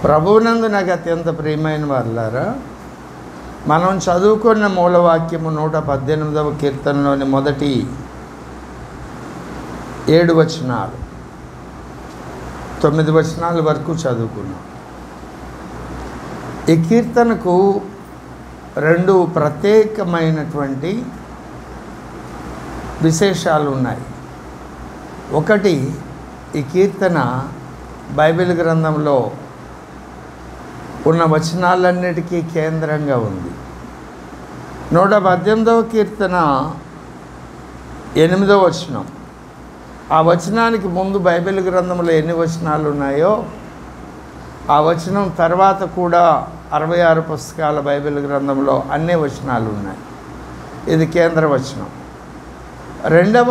ప్రభువునందు నాకు అత్యంత ప్రియమైన వారులారా, మనం చదువుకున్న మూలవాక్యము 118వ కీర్తనలోని మొదటి 7 వచనాలు 9 వచనాల వరకు చదువుకున్నాం. ఈ కీర్తనకు 2 ప్రత్యేకమైనటువంటి విశేషాలు ఉన్నాయి. ఒకటి, ఈ కీర్తన బైబిల్ గ్రంథంలో ఉన్న వచనాలన్నిటికీ కేంద్రంగా ఉంది. 118వ కీర్తన 8వ వచనం. ఆ వచనానికి ముందు బైబిల్ గ్రంథంలో ఎన్ని వచనాలు ఉన్నాయో ఆ వచనం తర్వాత కూడా 66 పుస్తకాల బైబిల్ గ్రంథంలో అన్ని వచనాలు ఉన్నాయి. ఇది కేంద్ర వచనం. రెండవ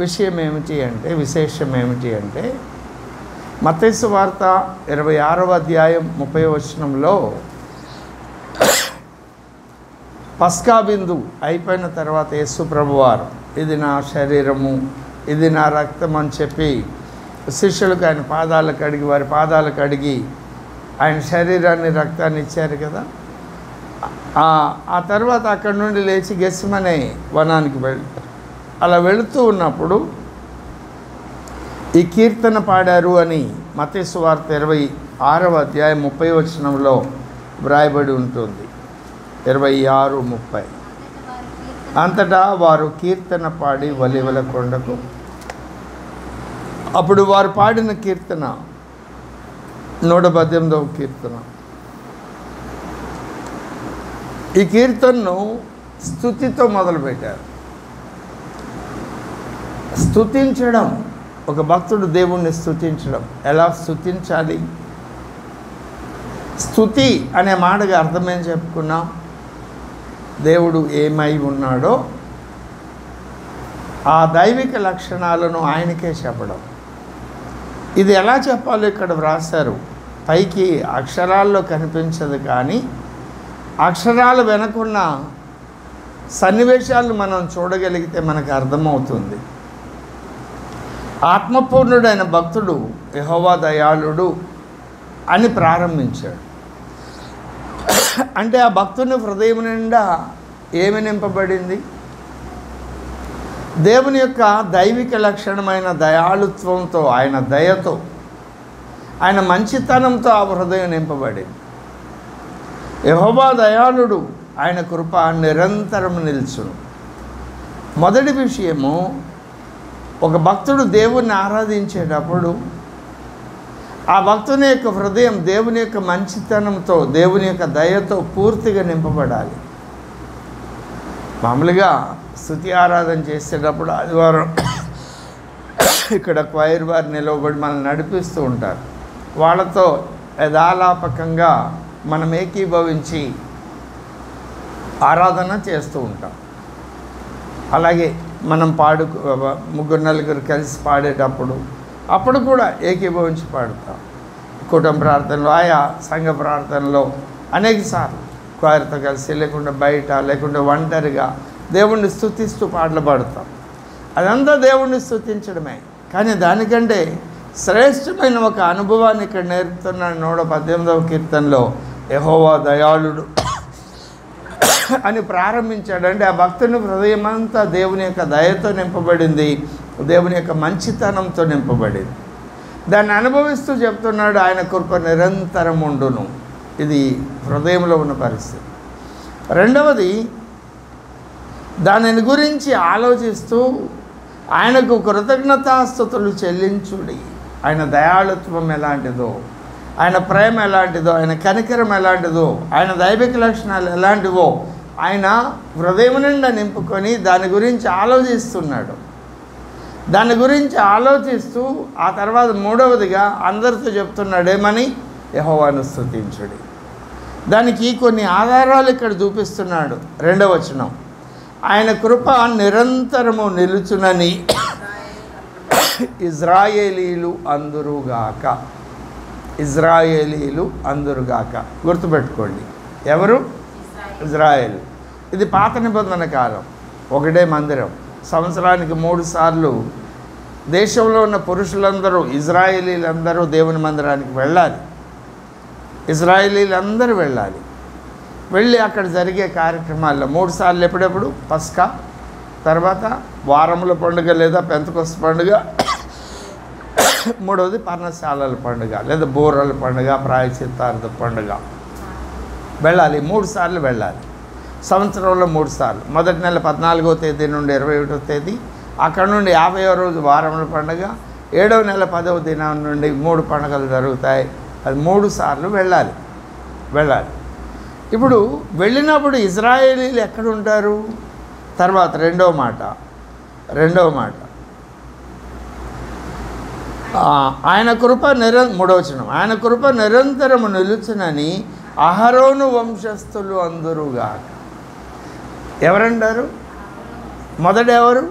విషయం ఏమిటి అంటే, విశేషం ఏమిటి అంటే, మత్తయి సువార్త 26వ అధ్యాయం 30వ వచనంలో పస్కా బిందు అయిపోయిన తర్వాత యేసు ప్రభువారు ఇది నా శరీరము, ఇది నా రక్తం అని చెప్పి శిష్యులకు ఆయన పాదాలు కడిగి, వారి పాదాలు కడిగి ఆయన శరీరాన్ని రక్తాన్ని ఇచ్చారు కదా. ఆ తర్వాత అక్కడి నుండి లేచి గెత్సేమనే వనానికి వెళ్తారు. అలా వెళుతూ ఉన్నప్పుడు ఈ కీర్తన పాడారు అని మత్తయి సువార్త 26వ అధ్యాయం 30వ వచనంలో వ్రాయబడి ఉంటుంది. 26:30. అంతటా వారు కీర్తన పాడి ఒలీవల కొండకు. అప్పుడు వారు పాడిన కీర్తన 118వ కీర్తన. ఈ కీర్తనను స్తుతితో మొదలుపెట్టారు. స్తుతించడం, ఒక భక్తుడు దేవుణ్ణి స్తుతించడం. ఎలా స్తుతించాలి? స్తుతి అనే మాటగా అర్థమేం చెప్పుకున్నాం? దేవుడు ఏమై ఉన్నాడో ఆ దైవిక లక్షణాలను ఆయనకే చెప్పడం. ఇది ఎలా చెప్పాలో ఇక్కడ వ్రాసారు. పైకి అక్షరాల్లో కనిపించదు, కానీ అక్షరాలు వెనకున్న సన్నివేశాలను మనం చూడగలిగితే మనకు అర్థమవుతుంది. ఆత్మపూర్ణుడైన భక్తుడు యెహోవా దయాళుడు అని ప్రారంభించాడు. అంటే ఆ భక్తుని హృదయం నిండా ఏమి నింపబడింది? దేవుని యొక్క దైవిక లక్షణమైన దయాళుత్వంతో, ఆయన దయతో, ఆయన మంచితనంతో ఆ హృదయం నింపబడింది. యెహోవా దయాళుడు, ఆయన కృప నిరంతరం నిల్చును. మొదటి విషయము, ఒక భక్తుడు దేవుణ్ణి ఆరాధించేటప్పుడు ఆ భక్తుని యొక్క హృదయం దేవుని యొక్క మంచితనంతో, దేవుని యొక్క దయతో పూర్తిగా నింపబడాలి. మామూలుగా స్తుతి ఆరాధన చేసేటప్పుడు ఆదివారం ఇక్కడ క్వైర్ వారు నిలవబడి మనల్ని నడిపిస్తూ ఉంటారు. వాళ్ళతో యథాలాపకంగా మనం ఏకీభవించి ఆరాధన చేస్తూ ఉంటాం. అలాగే మనం ముగ్గురు నలుగురు కలిసి పాడేటప్పుడు అప్పుడు కూడా ఏకీభవించి పాడుతాం. కుటుంబ ప్రార్థనలో, ఆయా సంఘ ప్రార్థనలో అనేకసార్లు క్వైర్తో కలిసి, లేకుండా బయట, లేకుండా ఒంటరిగా దేవుణ్ణి స్తుతిస్తూ పాటలు పాడుతాం. అదంతా దేవుణ్ణి స్తుతించడమే. కానీ దానికంటే శ్రేష్టమైన ఒక అనుభవాన్ని ఇక్కడ నేర్పుతున్నాడు 118వ కీర్తనలో. యెహోవా దయాళుడు అని ప్రారంభించాడంటే ఆ భక్తుని హృదయం అంతా దేవుని యొక్క దయతో నింపబడింది, దేవుని యొక్క మంచితనంతో నింపబడింది. దాన్ని అనుభవిస్తూ చెప్తున్నాడు, ఆయన కృప నిరంతరం ఉండును. ఇది హృదయంలో ఉన్న పరిస్థితి. రెండవది, దానిని గురించి ఆలోచిస్తూ ఆయనకు కృతజ్ఞతాస్తుతులు చెల్లించుడి. ఆయన దయాళుత్వం ఎలాంటిదో, ఆయన ప్రేమ ఎలాంటిదో, ఆయన కనికరం ఎలాంటిదో, ఆయన దైవిక లక్షణాలు ఎలాంటివో ఆయన హృదయం నిండా నింపుకొని దాని గురించి ఆలోచిస్తున్నాడు. దాని గురించి ఆలోచిస్తూ ఆ తర్వాత మూడవదిగా అందరితో చెప్తున్నాడు ఏమని? యెహోవాను స్తుతించుడి. దానికి కొన్ని ఆధారాలు ఇక్కడ చూపిస్తున్నాడు. 2వ వచనం, ఆయన కృప నిరంతరము నిలుచునని ఇజ్రాయేలీలు అందురుగాక. ఇజ్రాయేలీలు అందురుగాక. గుర్తుపెట్టుకోండి, ఎవరు? ఇజ్రాయేల్. ఇది పాత నిబంధన కాలం. ఒకటే మందిరం, సంవత్సరానికి 3 సార్లు దేశంలో ఉన్న పురుషులందరూ, ఇజ్రాయేలీలందరూ దేవుని మందిరానికి వెళ్ళాలి. ఇజ్రాయేలీలందరూ వెళ్ళాలి. వెళ్ళి అక్కడ జరిగే కార్యక్రమాల్లో 3 సార్లు ఎప్పుడెప్పుడు పస్కా, తర్వాత వారముల పండుగ లేదా పెంతెకొస్తు పండుగ, మూడవది పర్ణశాలల పండుగ లేదా బూరల పండుగ, ప్రాయశ్చిత్తార్థ పండుగ వెళ్ళాలి. 3 సార్లు వెళ్ళాలి. సంవత్సరంలో 3 సార్లు. మొదటి నెల 14వ తేదీ నుండి 21వ తేదీ, అక్కడ నుండి 50వ రోజు వారముల పండుగ, 7వ నెల 10వ దినం నుండి 3 పండుగలు జరుగుతాయి. అది 3 సార్లు వెళ్ళాలి. ఇప్పుడు వెళ్ళినప్పుడు ఇజ్రాయేలీలు ఎక్కడుంటారు? తర్వాత రెండవ మాట ఆయన కృప మూడవ వచనం, ఆయన కృప నిరంతరము నిలుచునని అహరోను వంశస్థులు అందురుగాక. ఎవరంటారు? మొదట ఎవరు?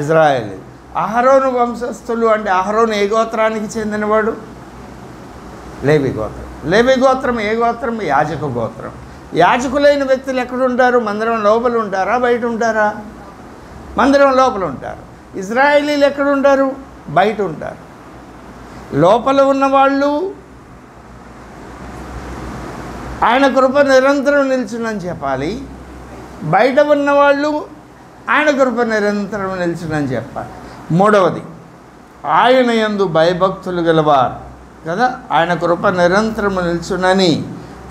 ఇజ్రాయేలీ. అహరోను వంశస్థులు అంటే అహరోను ఏ గోత్రానికి చెందినవాడు? లేవి గోత్రం. లేవి గోత్రం ఏ గోత్రం? యాజక గోత్రం. యాజకులైన వ్యక్తులు ఎక్కడుంటారు? మందిరం లోపల ఉంటారా, బయట ఉంటారా? మందిరం లోపల ఉంటారు. ఇజ్రాయేలీలు ఎక్కడుంటారు? బయట ఉంటారు. లోపల ఉన్నవాళ్ళు ఆయన కృప నిరంతరం నిల్చునని చెప్పాలి. బయట ఉన్నవాళ్ళు ఆయన కృప నిరంతరం నిల్చునని చెప్పాలి. మూడవది, ఆయన యందు భయభక్తులు గలవారు కదా. ఆయన కృప నిరంతరము నిల్చునని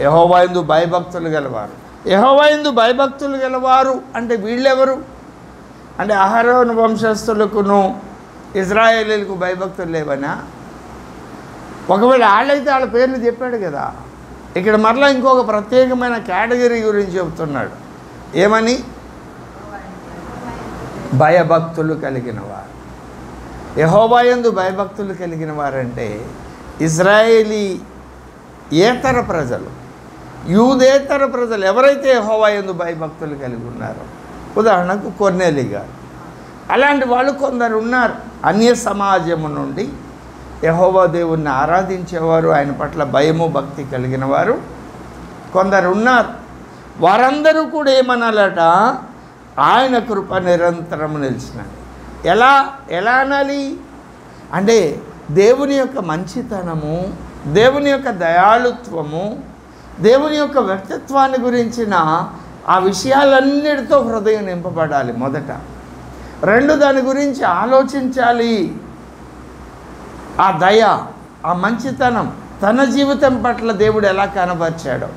యెహోవా యందు భయభక్తులు గలవారు. యెహోవా యందు భయభక్తులు గలవారు అంటే వీళ్ళెవరు? అంటే అహరోను వంశస్థులకును ఇజ్రాయేలీలకు భయభక్తులు లేవనా? ఒకవేళ వాళ్ళైతే వాళ్ళ పేర్లు చెప్పాడు కదా. ఇక్కడ మరలా ఇంకొక ప్రత్యేకమైన కేటగిరీ గురించి చెబుతున్నాడు. ఏమని? భయభక్తులు కలిగిన వారు. యెహోవా యందు భయభక్తులు కలిగిన వారంటే ఇజ్రాయేలీ ఏతర ప్రజలు, యూదేతర ప్రజలు ఎవరైతే యెహోవా యందు భయభక్తులు కలిగి ఉన్నారో, ఉదాహరణకు కొర్నేలి గారు, అలాంటి వాళ్ళు కొందరు ఉన్నారు. అన్య సమాజము నుండి యెహోవా దేవుణ్ణి ఆరాధించేవారు, ఆయన పట్ల భయము భక్తి కలిగిన వారు కొందరు ఉన్నారు. వారందరూ కూడా ఏమనాలట? ఆయన కృప నిరంతరం నిలిచినది. ఎలా అనాలి అంటే దేవుని యొక్క మంచితనము, దేవుని యొక్క దయాళుత్వము, దేవుని యొక్క వ్యక్తిత్వాన్ని గురించిన ఆ విషయాలన్నిటితో హృదయం నింపబడాలి మొదట. 2, దాని గురించి ఆలోచించాలి. ఆ దయ, ఆ మంచితనం తన జీవితం పట్ల దేవుడు ఎలా కనబరిచాడో,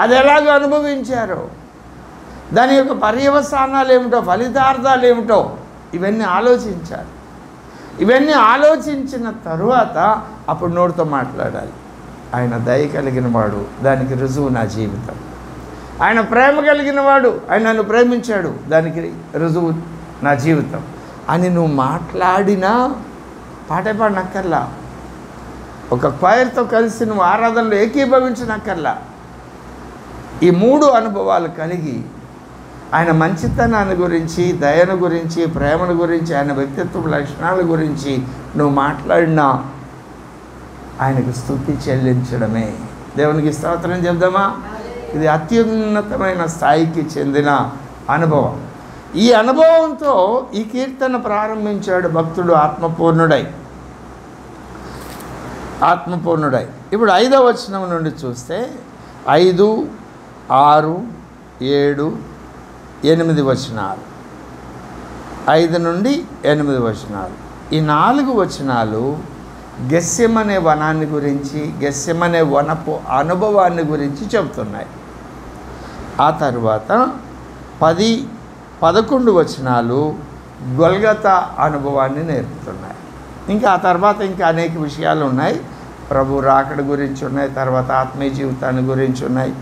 అది ఎలాగ అనుభవించారో, దాని యొక్క పర్యవసానాలు ఏమిటో, ఫలితార్థాలు ఏమిటో ఇవన్నీ ఆలోచించాలి. ఇవన్నీ ఆలోచించిన తరువాత అప్పుడు నోటితో మాట్లాడాలి. ఆయన దయ కలిగిన వాడు, దానికి రుజువు నా జీవితం. ఆయన ప్రేమ కలిగిన వాడు, ఆయన నన్ను ప్రేమించాడు, దానికి రుజువు నా జీవితం అని నువ్వు మాట్లాడినా పాటే పాడనక్కర్లా. ఒక క్వైర్తో కలిసి నువ్వు ఆరాధనలో ఏకీభవించనక్కర్లా. ఈ 3 అనుభవాలు కలిగి ఆయన మంచితనాన్ని గురించి, దయను గురించి, ప్రేమను గురించి, ఆయన వ్యక్తిత్వ లక్షణాల గురించి నువ్వు మాట్లాడినా ఆయనకు స్తుతి చెల్లించడమే. దేవునికి స్తోత్రం చెప్దామా? ఇది అత్యున్నతమైన స్థాయికి చెందిన అనుభవం. ఈ అనుభవంతో ఈ కీర్తన ప్రారంభించాడు భక్తుడు ఆత్మపూర్ణుడై. ఇప్పుడు 5వ వచనం నుండి చూస్తే 5, 6, 7, 8 వచనాలు, 5 నుండి 8 వచనాలు. ఈ 4 వచనాలు గెస్సెమనే వనాన్ని గురించి, గెస్సెమనే వనపు అనుభవాన్ని గురించి చెబుతున్నాయి. ఆ తర్వాత 10, 11 వచనాలు గొల్గతా అనుభవాన్ని నేర్పుతున్నాయి. ఇంకా ఆ తర్వాత ఇంకా అనేక విషయాలు ఉన్నాయి. ప్రభు రాకడ గురించి ఉన్నాయి, తర్వాత ఆత్మీయ జీవితాన్ని గురించి ఉన్నాయి.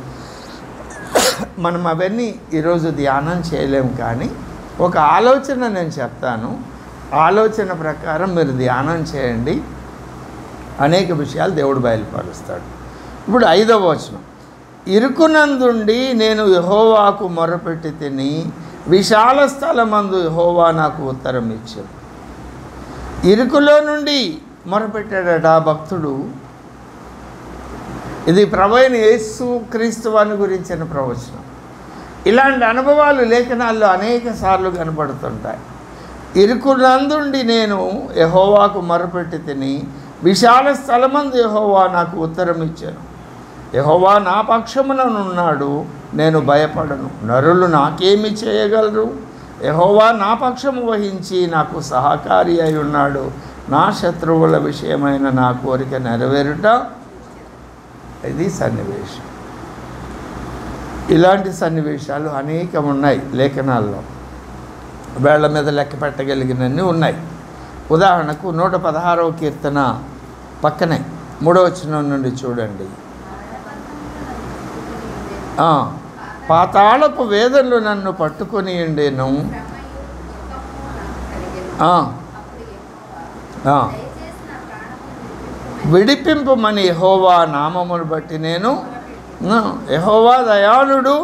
మనం అవన్నీ ఈరోజు ధ్యానం చేయలేము, కానీ ఒక ఆలోచన నేను చెప్తాను. ఆలోచన ప్రకారం మీరు ధ్యానం చేయండి, అనేక విషయాలు దేవుడు బయలుపరుస్తాడు. ఇప్పుడు 5వ వచనం, ఇరుకునందుండి నేను యెహోవాకు మొరపెట్టి తిని, విశాల స్థలమందు యెహోవా నాకు ఉత్తరం ఇచ్చాడు. ఇరుకులో నుండి మొరపెట్టాడట భక్తుడు. ఇది ప్రభువైన యేసు క్రీస్తు వారిని గురించిన ప్రవచనం. ఇలాంటి అనుభవాలు లేఖనాల్లో అనేక సార్లు కనబడుతుంటాయి. ఇరుకునందుండి నేను యెహోవాకు మొరపెట్టి తిని, విశాల స్థలమందు యెహోవా నాకు ఉత్తరం ఇచ్చాను. యెహోవా నా పక్షముననున్నాడు, నేను భయపడను. నరులు నాకేమి చేయగలరు? యెహోవా నా పక్షము వహించి నాకు సహకారి అయి ఉన్నాడు. నా శత్రువుల విషయమైన నా కోరిక నెరవేరుట. ఇది సన్నివేశం. ఇలాంటి సన్నివేశాలు అనేకం ఉన్నాయి లేఖనాల్లో. వేళ్ల మీద లెక్క పెట్టగలిగినన్ని ఉన్నాయి. ఉదాహరణకు 116వ కీర్తన పక్కనే 3వ వచనం నుండి చూడండి. పాతాళపు వేదనలు నన్ను పట్టుకొని ఉండేను, విడిపింపమని యెహోవా నామమును బట్టి నేను, యెహోవా దయాళుడు,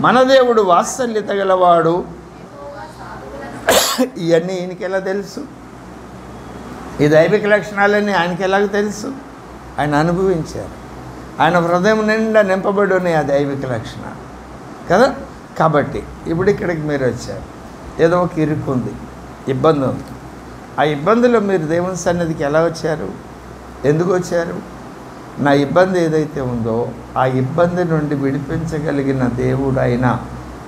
మన దేవుడు వాత్సల్యత గలవాడు. ఇవన్నీ ఈయనకి ఎలా తెలుసు? ఈ దైవిక లక్షణాలన్నీ ఆయనకి ఎలాగ తెలుసు? ఆయన అనుభవించారు. ఆయన హృదయం నిండా నింపబడి ఉన్నాయి ఆ దైవిక లక్షణాలు కదా. కాబట్టి ఇప్పుడు ఇక్కడికి మీరు వచ్చారు, ఏదో ఒక ఇరుకు ఉంది, ఇబ్బంది ఉంది. ఆ ఇబ్బందిలో మీరు దేవుని సన్నిధికి ఎలా వచ్చారు? ఎందుకు వచ్చారు? నా ఇబ్బంది ఏదైతే ఉందో ఆ ఇబ్బంది నుండి విడిపించగలిగిన దేవుడు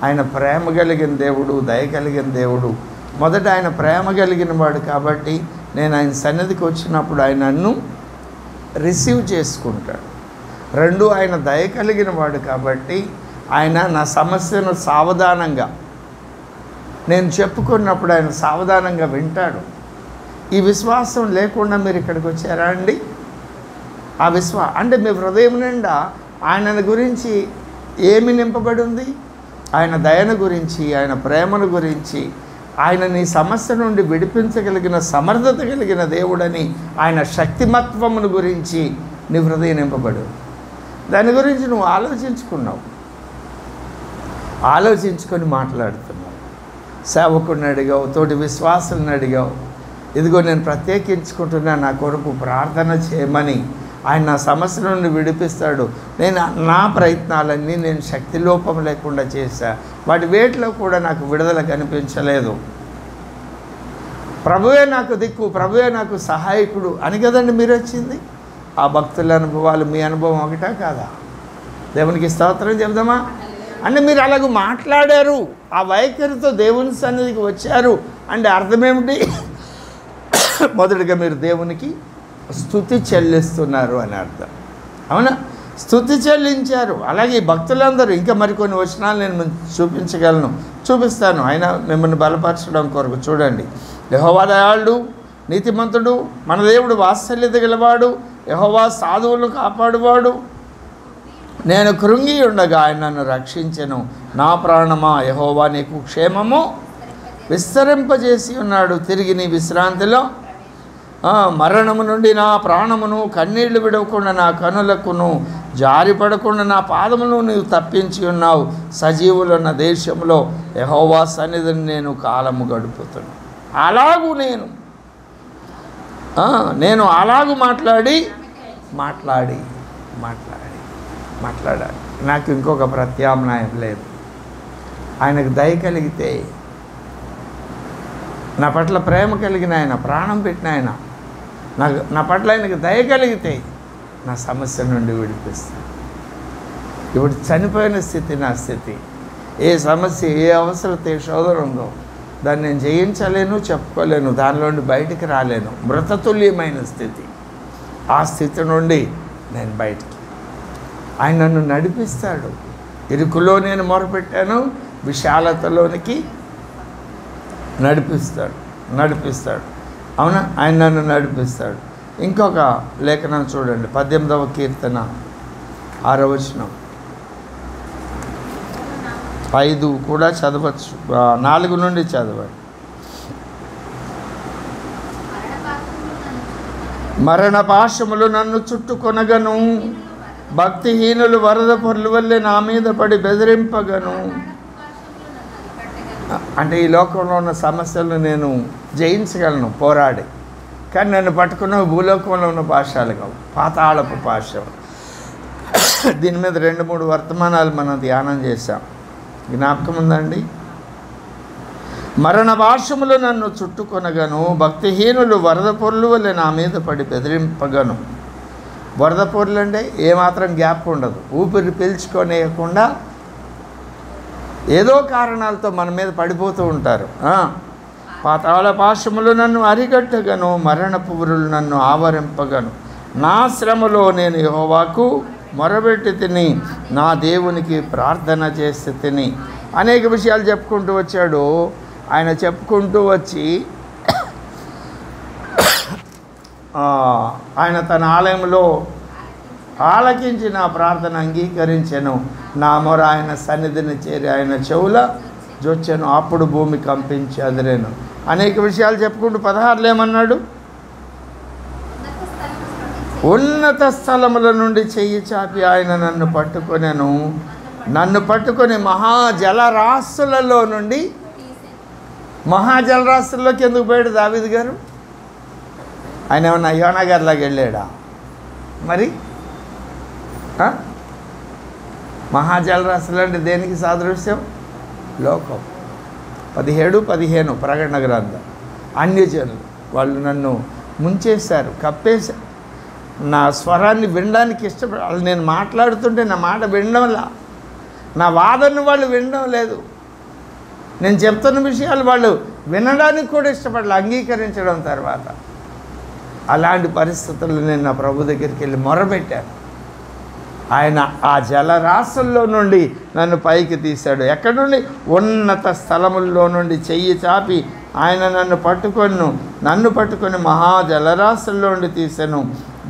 ఆయన ప్రేమ కలిగిన దేవుడు, దయ కలిగిన దేవుడు. మొదట ఆయన ప్రేమ కలిగిన వాడు కాబట్టి నేను ఆయన సన్నిధికి వచ్చినప్పుడు ఆయన నన్ను రిసీవ్ చేసుకుంటాడు. రెండు, ఆయన దయ కలిగిన వాడు కాబట్టి ఆయన నా సమస్యను సావధానంగా నేను చెప్పుకున్నప్పుడు ఆయన సావధానంగా వింటాడు. ఈ విశ్వాసం లేకుండా మీరు ఇక్కడికి వచ్చారా అండి? ఆ అంటే మీ హృదయం నిండా ఆయన గురించి ఏమి నింపబడి ఉంది? ఆయన దయను గురించి, ఆయన ప్రేమను గురించి, ఆయన నీ సమస్య నుండి విడిపించగలిగిన సమర్థత కలిగిన దేవుడని, ఆయన శక్తిమత్వమును గురించి నీ హృదయం నింపబడు. దాని గురించి నువ్వు ఆలోచించుకొని మాట్లాడుతున్నావు. సేవకుడిని అడిగావు, తోటి విశ్వాసులను అడిగావు, ఇదిగో నేను ప్రత్యేకించుకుంటున్నా, నా కొరకు ప్రార్థన చేయమని. ఆయన నా సమస్య నుండి విడిపిస్తాడు. నా ప్రయత్నాలన్నీ నేను శక్తి లోపం లేకుండా చేశా, వాటి వేటిలో కూడా నాకు విడుదల కనిపించలేదు. ప్రభువే నాకు దిక్కు, ప్రభువే నాకు సహాయకుడు అని కదండి మీరు వచ్చింది. ఆ భక్తుల అనుభవాలు మీ అనుభవం ఒకటా కాదా? దేవునికి స్తోత్రం చెబుదామా? అంటే మీరు అలాగ మాట్లాడారు, ఆ వైఖరితో దేవుని సన్నిధికి వచ్చారు అంటే అర్థమేమిటి? మొదటిగా మీరు దేవునికి స్తుతి చెల్లిస్తున్నారు అని అర్థం. అవునా? స్తుతి చెల్లించారు. అలాగే ఈ భక్తులందరూ, ఇంకా మరికొన్ని వచనాలు నేను చూపిస్తాను ఆయన మిమ్మల్ని బలపరచడం కొరకు. చూడండి, యెహోవా దయాళుడు, నీతిమంతుడు, మన దేవుడు వాత్సల్యత గలవాడు, యెహోవా సాధువులను కాపాడువాడు. నేను కృంగి ఉండగా ఆయన నన్ను రక్షించెను. నా ప్రాణమా, యెహోవా నీకు క్షేమము విస్తరింపజేసి ఉన్నాడు. తిరిగి నీ విశ్రాంతిలో మరణము నుండి నా ప్రాణమును, కన్నీళ్లు విడవకుండా నా కనులకును, జారిపడకుండా నా పాదమును నీవు తప్పించి ఉన్నావు. సజీవులున్న దేశంలో యెహోవా సన్నిధిని నేను కాలము గడుపుతున్నాను. అలాగూ నేను అలాగూ మాట్లాడాలి. నాకు ఇంకొక ప్రత్యామ్నాయం లేదు. ఆయనకు దయ కలిగితే, నా పట్ల ప్రేమ కలిగిన ఆయన, ప్రాణం పెట్టిన ఆయన, నా పట్ల ఆయనకు దయ కలిగితే నా సమస్య నుండి విడిపిస్తాను. ఇప్పుడు చనిపోయిన స్థితి నా స్థితి. ఏ సమస్య, ఏ అవసరత, ఏ శోధన ఉందో దాన్ని నేను జయించలేను, చెప్పుకోలేను, దానిలోండి బయటికి రాలేను. మృతతుల్యమైన స్థితి. ఆ స్థితి నుండి నేను బయటికి, ఆయన నన్ను నడిపిస్తాడు. ఇరుకులో నేను మొరపెట్టాను, విశాలతలోనికి నడిపిస్తాడు. అవునా? ఆయన నన్ను నడిపిస్తాడు. ఇంకొక లేఖనం చూడండి, 18వ కీర్తన 6వ వచనం. 5 కూడా చదవచ్చు, 4 నుండి చదవండి. మరణ పాశములు నన్ను చుట్టుకొనగను, భక్తిహీనులు వరద పొర్లు వల్లే నా మీద పడి బెదిరింపగను. అంటే ఈ లోకంలో ఉన్న సమస్యలను నేను జయించగలను పోరాడి, కానీ నన్ను పట్టుకున్న భూలోకంలో ఉన్న పాశాలు కావు, పాతాళపు పాశం. దీని మీద 2-3 వర్తమానాలు మనం ధ్యానం చేశాం, జ్ఞాపకం ఉందండి. మరణ పాశములు నన్ను చుట్టుకొనగను, భక్తిహీనులు వరద పొర్లు వల్లే నా మీద పడి బెదిరింపగను. బురద పొరలు అంటే ఏమాత్రం గ్యాప్ ఉండదు, ఊపిరి పీల్చుకొనేయకుండా ఏదో కారణాలతో మన మీద పడిపోతూ ఉంటారు. పాతాళ పాశములు నన్ను అరిగట్టగను, మరణపు ఉరులు నన్ను ఆవరింపగను. నా శ్రమలో నేను యెహోవాకు మొరబెట్టి తిని, నా దేవునికి ప్రార్థన చేసి తిని. అనేక విషయాలు చెప్పుకుంటూ వచ్చాడు. ఆయన చెప్పుకుంటూ వచ్చి ఆయన తన ఆలయంలో ఆలకించి నా ప్రార్థన అంగీకరించెను. నా మొర ఆయన సన్నిధిని చేరి ఆయన చెవుల జొచ్చెను. అప్పుడు భూమి కంపించి అదిరేను. అనేక విషయాలు చెప్పుకుంటూ 16లో ఏమన్నాడు? ఉన్నత స్థలముల నుండి చెయ్యి చాపి ఆయన నన్ను పట్టుకొనెను. నన్ను పట్టుకొని మహాజలరాశులలో నుండి, మహాజలరాశుల్లోకి ఎందుకు పోయాడు దావీదు గారు? ఆయన ఏమన్నా యోనా గారిలాగా వెళ్ళాడా? మరి మహాజలరాశులు అంటే దేనికి సాదృశ్యం? లోకం. 17-15 ప్రకటన గ్రంథం. అన్యజనులు వాళ్ళు నన్ను ముంచేశారు, కప్పేశారు. నా స్వరాన్ని వినడానికి ఇష్టపడాలి. నేను మాట్లాడుతుంటే నా మాట వినడంలా, నా వాదన వాళ్ళు వినడం లేదు, నేను చెప్తున్న విషయాలు వాళ్ళు వినడానికి కూడా ఇష్టపడాలి, అంగీకరించడం. తర్వాత అలాంటి పరిస్థితుల్లో నేను నా ప్రభు దగ్గరికి వెళ్ళి మొరబెట్టాను. ఆయన ఆ జలరాశుల్లో నుండి నన్ను పైకి తీశాడు. ఎక్కడి నుండి? ఉన్నత స్థలముల్లో నుండి చెయ్యి చాపి ఆయన నన్ను పట్టుకొని మహాజలరాశుల్లో నుండి తీశాను.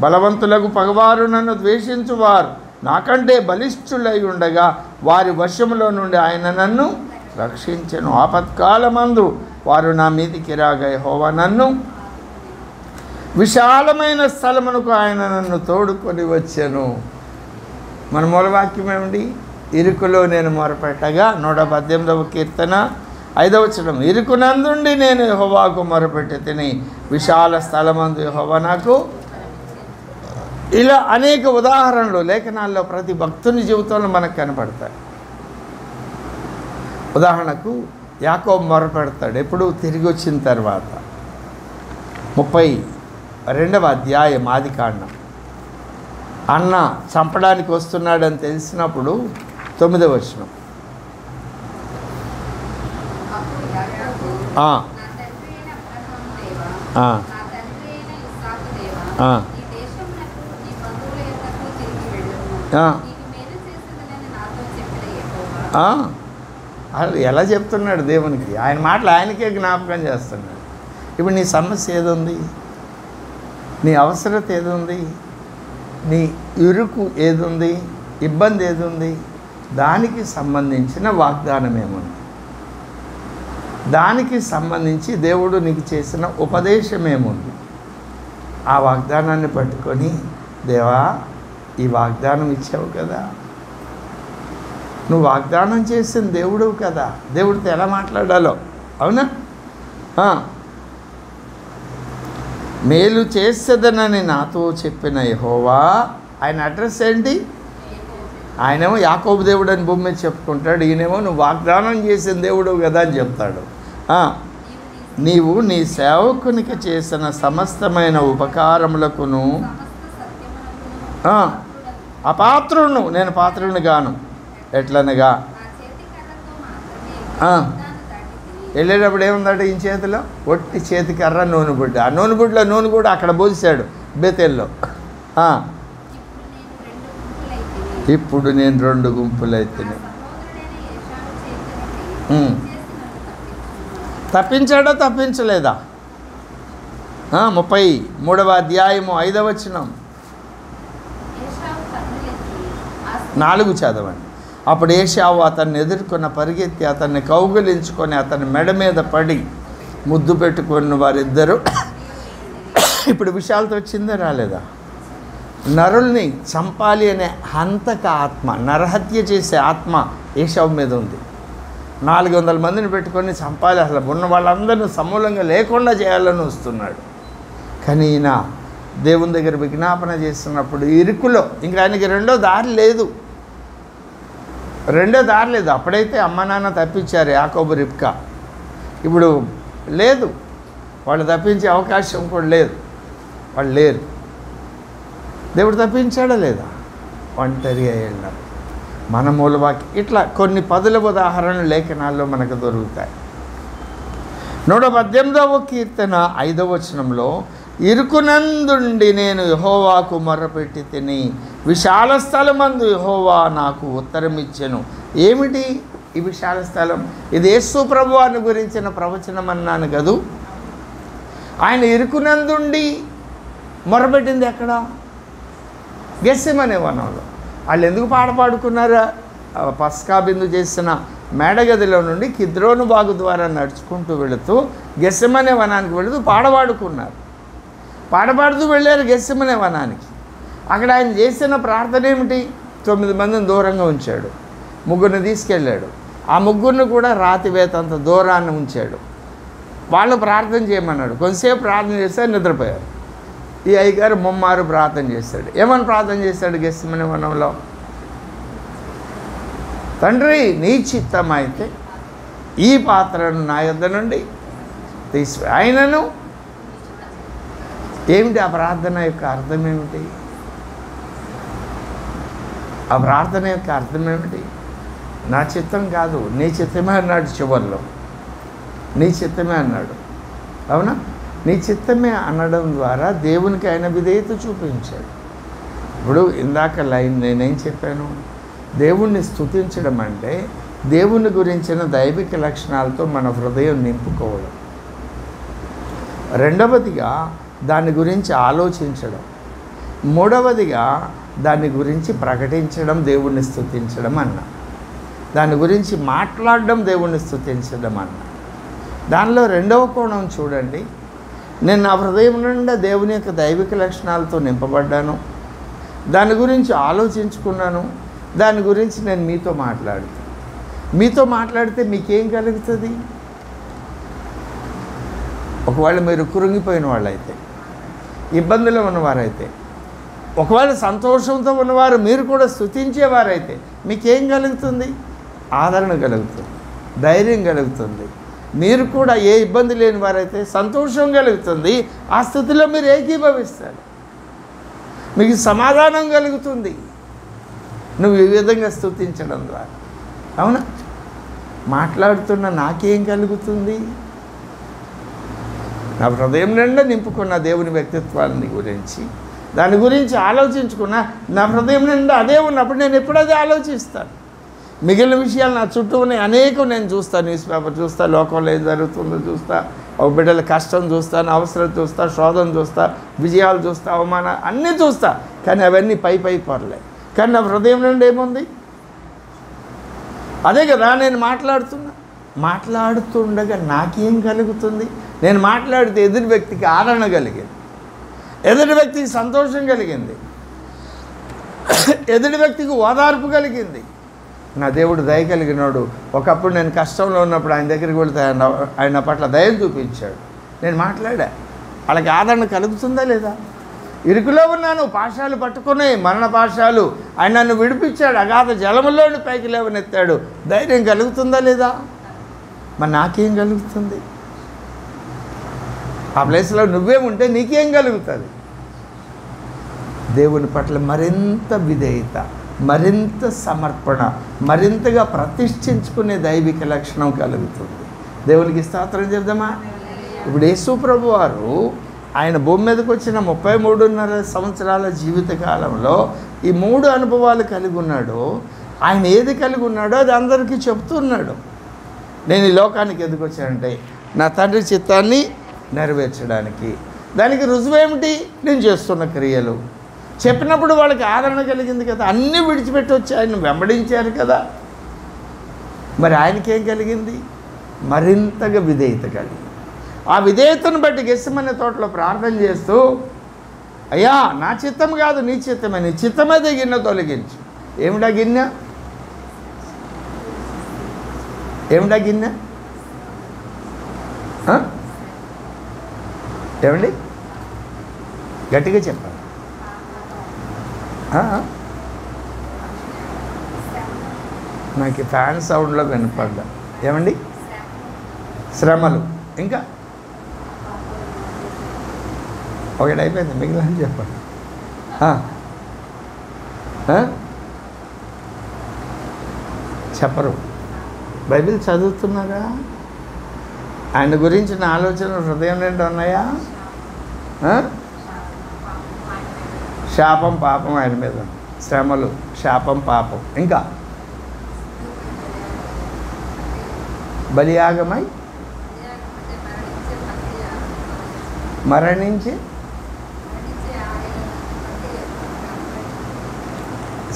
బలవంతులకు పగవారు నన్ను ద్వేషించువారు నాకంటే బలిష్ఠులై ఉండగా వారి వశములో నుండి ఆయన నన్ను రక్షించెను. ఆపత్కాలమందు వారు నా మీదికి రాగా యెహోవా నన్ను విశాలమైన స్థలమునకు ఆయన నన్ను తోడుకొని వచ్చాను. మన మూలవాక్యం ఏమిటి? ఇరుకులో నేను మొరపెట్టగా 118వ కీర్తన 5వ వచనం, ఇరుకునందుండి నేను యెహోవాకు మొరపెట్టి తిని, విశాల స్థలమందు యెహోవా నాకు. ఇలా అనేక ఉదాహరణలు లేఖనాల్లో ప్రతి భక్తుని జీవితంలో మనకు కనపడతాయి. ఉదాహరణకు యాకోబు మొరపెడతాడు. ఎప్పుడు? తిరిగి వచ్చిన తర్వాత. 32వ అధ్యాయం ఆదికాండం. అన్న చంపడానికి వస్తున్నాడని తెలిసినప్పుడు 9వ వచనం, ఎలా చెప్తున్నాడు దేవునికి? ఆయన మాటలు ఆయనకే జ్ఞాపకం చేస్తున్నాడు. ఇప్పుడు నీ సమస్య ఏదుంది? నీ అవసరత ఏదుంది? నీ ఇరుకు ఏదుంది? ఇబ్బంది ఏదుంది? దానికి సంబంధించిన వాగ్దానం ఏముంది? దానికి సంబంధించి దేవుడు నీకు చేసిన ఉపదేశం ఏముంది? ఆ వాగ్దానాన్ని పట్టుకొని, దేవా ఈ వాగ్దానం ఇచ్చావు కదా, నువ్వు వాగ్దానం చేసిన దేవుడు కదా, దేవుడితో ఎలా మాట్లాడాలో. అవునా? మేలు చేసేదనని నాతో చెప్పిన యెహోవా. ఆయన అడ్రస్ ఏంటి? ఆయనేమో యాకోబు దేవుడు అని భూమి మీద చెప్పుకుంటాడు, ఈయనేమో నువ్వు వాగ్దానం చేసిన దేవుడు కదా అని చెప్తాడు. నీవు నీ సేవకునికి చేసిన సమస్తమైన ఉపకారములకును అపాత్రును, నేను పాత్రుని గాను. ఎట్లనగా వెళ్ళేటప్పుడు ఏముందంటే ఈ చేతిలో ఒట్టి చేతికర్ర నూనె బుడ్డ. ఆ నూనె బుడ్డలో నూనె కూడా అక్కడ పోసాడు బేతేల్లో. ఇప్పుడు నేను 2 గుంపులైతిని. తప్పించాడా తప్పించలేదా? 33వ అధ్యాయము 5వ వచనం 4 చదవండి. అప్పుడు ఏశావు అతన్ని ఎదుర్కొన్న పరిగెత్తి అతన్ని కౌగిలించుకొని అతని మెడ మీద పడి ముద్దు పెట్టుకున్న వారిద్దరూ. ఇప్పుడు విషయాలతో వచ్చిందా రాలేదా? నరుల్ని చంపాలి అనే హంతక ఆత్మ, నరహత్య చేసే ఆత్మ ఏశావు మీద ఉంది. 400 మందిని పెట్టుకొని చంపాలి, అసలు ఉన్న వాళ్ళందరినీ సమూలంగా లేకుండా చేయాలని వస్తున్నాడు. కానీ ఈయన దేవుని దగ్గర విజ్ఞాపన చేస్తున్నప్పుడు ఇరుకులో ఇంకా ఆయనకి రెండో దారి లేదు. అప్పుడైతే అమ్మ నాన్న తప్పించారు, యాకోబు రిబ్కా. ఇప్పుడు లేదు, వాళ్ళు తప్పించే అవకాశం కూడా లేదు, వాళ్ళు లేరు. దేవుడు తప్పించాడా లేదా? ఒంటరిగా వెళ్ళినాడు. మన మూలవాక్యం ఇట్లా కొన్ని పదుల ఉదాహరణలు లేఖనాల్లో మనకు దొరుకుతాయి. 118వ కీర్తన 5వ వచనంలో, ఇరుకునందుండి నేను యెహోవాకు మొర్రపెట్టి తిని, విశాల స్థలమందు యెహోవా నాకు ఉత్తరం ఇచ్చెను. ఏమిటి ఈ విశాల స్థలం? ఇది యేసు ప్రభువాని గురించిన ప్రవచనం అన్నాను కదూ. ఆయన ఇరుకునందుండి మొర్రపెట్టింది ఎక్కడ? గెత్సెమనే వనంలో. వాళ్ళు ఎందుకు పాట పాడుకున్నారా? పస్కా బిందు చేసిన మేడగదిలో నుండి కిద్రోను బాగు ద్వారా నడుచుకుంటూ వెళుతూ గెత్సెమనే వనానికి వెళుతూ పాడపాడుకున్నారు. పాడపాడుతూ వెళ్ళారు గెత్సెమనే వనానికి. అక్కడ ఆయన చేసిన ప్రార్థన ఏమిటి? 9 మందిని దూరంగా ఉంచాడు, 3 తీసుకెళ్ళాడు. ఆ 3 కూడా రాతివేతంత దూరాన్ని ఉంచాడు. వాళ్ళు ప్రార్థన చేయమన్నాడు. కొంతసేపు ప్రార్థన చేస్తే నిద్రపోయారు. ఈ అయ్యగారు ముమ్మారు ప్రార్థన చేశాడు. ఏమని ప్రార్థన చేశాడు గెత్సెమనే వనంలో? తండ్రి, నీ చిత్తం అయితే ఈ పాత్రను నా యొద్ద నుండి తీసివే. ఆయనను ఏమిటి ఆ ప్రార్థన యొక్క అర్థం ఏమిటి? ఆ ప్రార్థన యొక్క అర్థం ఏమిటి? నా చిత్తం కాదు, నీ చిత్తమే అన్నాడు. చివరిలో నీ చిత్తమే అన్నాడు. అవునా? నీ చిత్తమే అనడం ద్వారా దేవునికి ఆయన విధేయత చూపించాడు. ఇప్పుడు ఇందాక లైన్ నేనేం చెప్పాను? దేవుణ్ణి స్తుతించడం అంటే దేవుని గురించిన దైవిక లక్షణాలతో మన హృదయం నింపుకోవడం. రెండవదిగా దాని గురించి ఆలోచించడం. మూడవదిగా దాని గురించి ప్రకటించడం, దేవుణ్ణి స్తుతించడం అన్న. దాని గురించి మాట్లాడడం, దేవుణ్ణి స్తుతించడం అన్న. దానిలో రెండవ కోణం చూడండి. నేను నా హృదయం నుండి దేవుని యొక్క దైవిక లక్షణాలతో నింపబడ్డాను, దాని గురించి ఆలోచించుకున్నాను, దాని గురించి నేను మీతో మాట్లాడుతాను. మీతో మాట్లాడితే మీకేం కలుగుతుంది? ఒకవేళ మీరు కురుంగిపోయిన వాళ్ళైతే, ఇబ్బందులు ఉన్నవారైతే, ఒకవేళ సంతోషంతో ఉన్నవారు మీరు కూడా స్తుతించేవారైతే మీకేం కలుగుతుంది? ఆదరణ కలుగుతుంది, ధైర్యం కలుగుతుంది. మీరు కూడా ఏ ఇబ్బంది లేని వారైతే సంతోషం కలుగుతుంది. ఆ స్థితిలో మీరు ఏకీభవిస్తారు, మీకు సమాధానం కలుగుతుంది నువ్వు ఈ విధంగా స్తుతించడం ద్వారా. అవునా? మాట్లాడుతున్న నాకేం కలుగుతుంది? నా హృదయం నిండా నింపుకున్న దేవుని వ్యక్తిత్వాన్ని గురించి, దాని గురించి ఆలోచించుకున్న నా హృదయం నిండా అదే ఉన్నప్పుడు నేను ఎప్పుడు అదే ఆలోచిస్తాను. మిగిలిన విషయాలు నా చుట్టూ ఉన్నాయి అనేకం. నేను చూస్తాను, న్యూస్ పేపర్ చూస్తా, లోకంలో ఏం జరుగుతుందో చూస్తా, ఒక బిడ్డల కష్టం చూస్తాను, అవసరం చూస్తా, శోధన చూస్తా, విజయాలు చూస్తా, అవమానాలు అన్నీ చూస్తా. కానీ అవన్నీ పై పొరలే. కానీ నా హృదయం నుండి ఏముంది? అదే కదా నేను మాట్లాడుతుండగా నాకేం కలుగుతుంది? నేను మాట్లాడితే ఎదుటి వ్యక్తికి ఆదరణ కలిగింది, ఎదుటి వ్యక్తికి సంతోషం కలిగింది, ఎదుటి వ్యక్తికి ఓదార్పు కలిగింది. నా దేవుడు దయ కలిగినాడు. ఒకప్పుడు నేను కష్టంలో ఉన్నప్పుడు ఆయన దగ్గరికి వెళితే ఆయన పట్ల దయను చూపించాడు. నేను మాట్లాడా, వాళ్ళకి ఆదరణ కలుగుతుందా లేదా? ఇరుకులో ఉన్నాను, పాశాలు పట్టుకున్నాయి, మరణ పాశాలు. ఆయన నన్ను విడిపించాడు, అగాధ జలములోని పైకి లేవనెత్తాడు. ధైర్యం కలుగుతుందా లేదా? మరి నాకేం కలుగుతుంది? ఆ ప్లేస్లో నువ్వే ఉంటే నీకేం కలుగుతుంది? దేవుని పట్ల మరింత విధేయత, మరింత సమర్పణ, మరింతగా ప్రతిష్ఠించుకునే దైవిక లక్షణం కలుగుతుంది. దేవునికి స్తోత్రం చెప్దామా? ఇప్పుడు యేసు ప్రభు వారు ఆయన భూమి మీదకి వచ్చిన 33.5 సంవత్సరాల జీవిత కాలంలో ఈ 3 అనుభవాలు కలిగి ఉన్నాడు. ఆయన ఏది కలిగి ఉన్నాడో అది అందరికీ చెప్తున్నాడు. నేను ఈ లోకానికి ఎందుకు వచ్చానంటే నా తండ్రి చిత్తాన్ని నెరవేర్చడానికి. దానికి రుజువేమిటి? నేను చేస్తున్న క్రియలు. చెప్పినప్పుడు వాళ్ళకి ఆదరణ కలిగింది కదా, అన్నీ విడిచిపెట్టి వచ్చి ఆయన వెంబడించారు కదా. మరి ఆయనకేం కలిగింది? మరింతగా విధేయత కలిగింది. ఆ విధేయతను బట్టి గెత్సెమనే తోటలో ప్రార్థన చేస్తూ, అయ్యా నా చిత్తం కాదు నీ చిత్తమే, నీ చిత్తమేదే గిన్నె తొలగించు. ఏమిటా గిన్నె? ఏమిటా గిన్నె? ఏమండి గట్టిగా చెప్పాలి. నాకు ఫ్యాన్ సౌండ్లో వినపడ్డా. ఏమండి? శ్రమలు. ఇంకా ఒకటి అయిపోయింది, మిగిలిన చెప్పండి. చెప్పరు. బైబిల్ చదువుతున్నారా? ఆయన గురించిన ఆలోచనలు హృదయం నిండా ఉన్నాయా? శాపం పాపం ఆయన మీద, శ్రమలు, శాపం పాపం, ఇంకా బలియాగమై మరణించి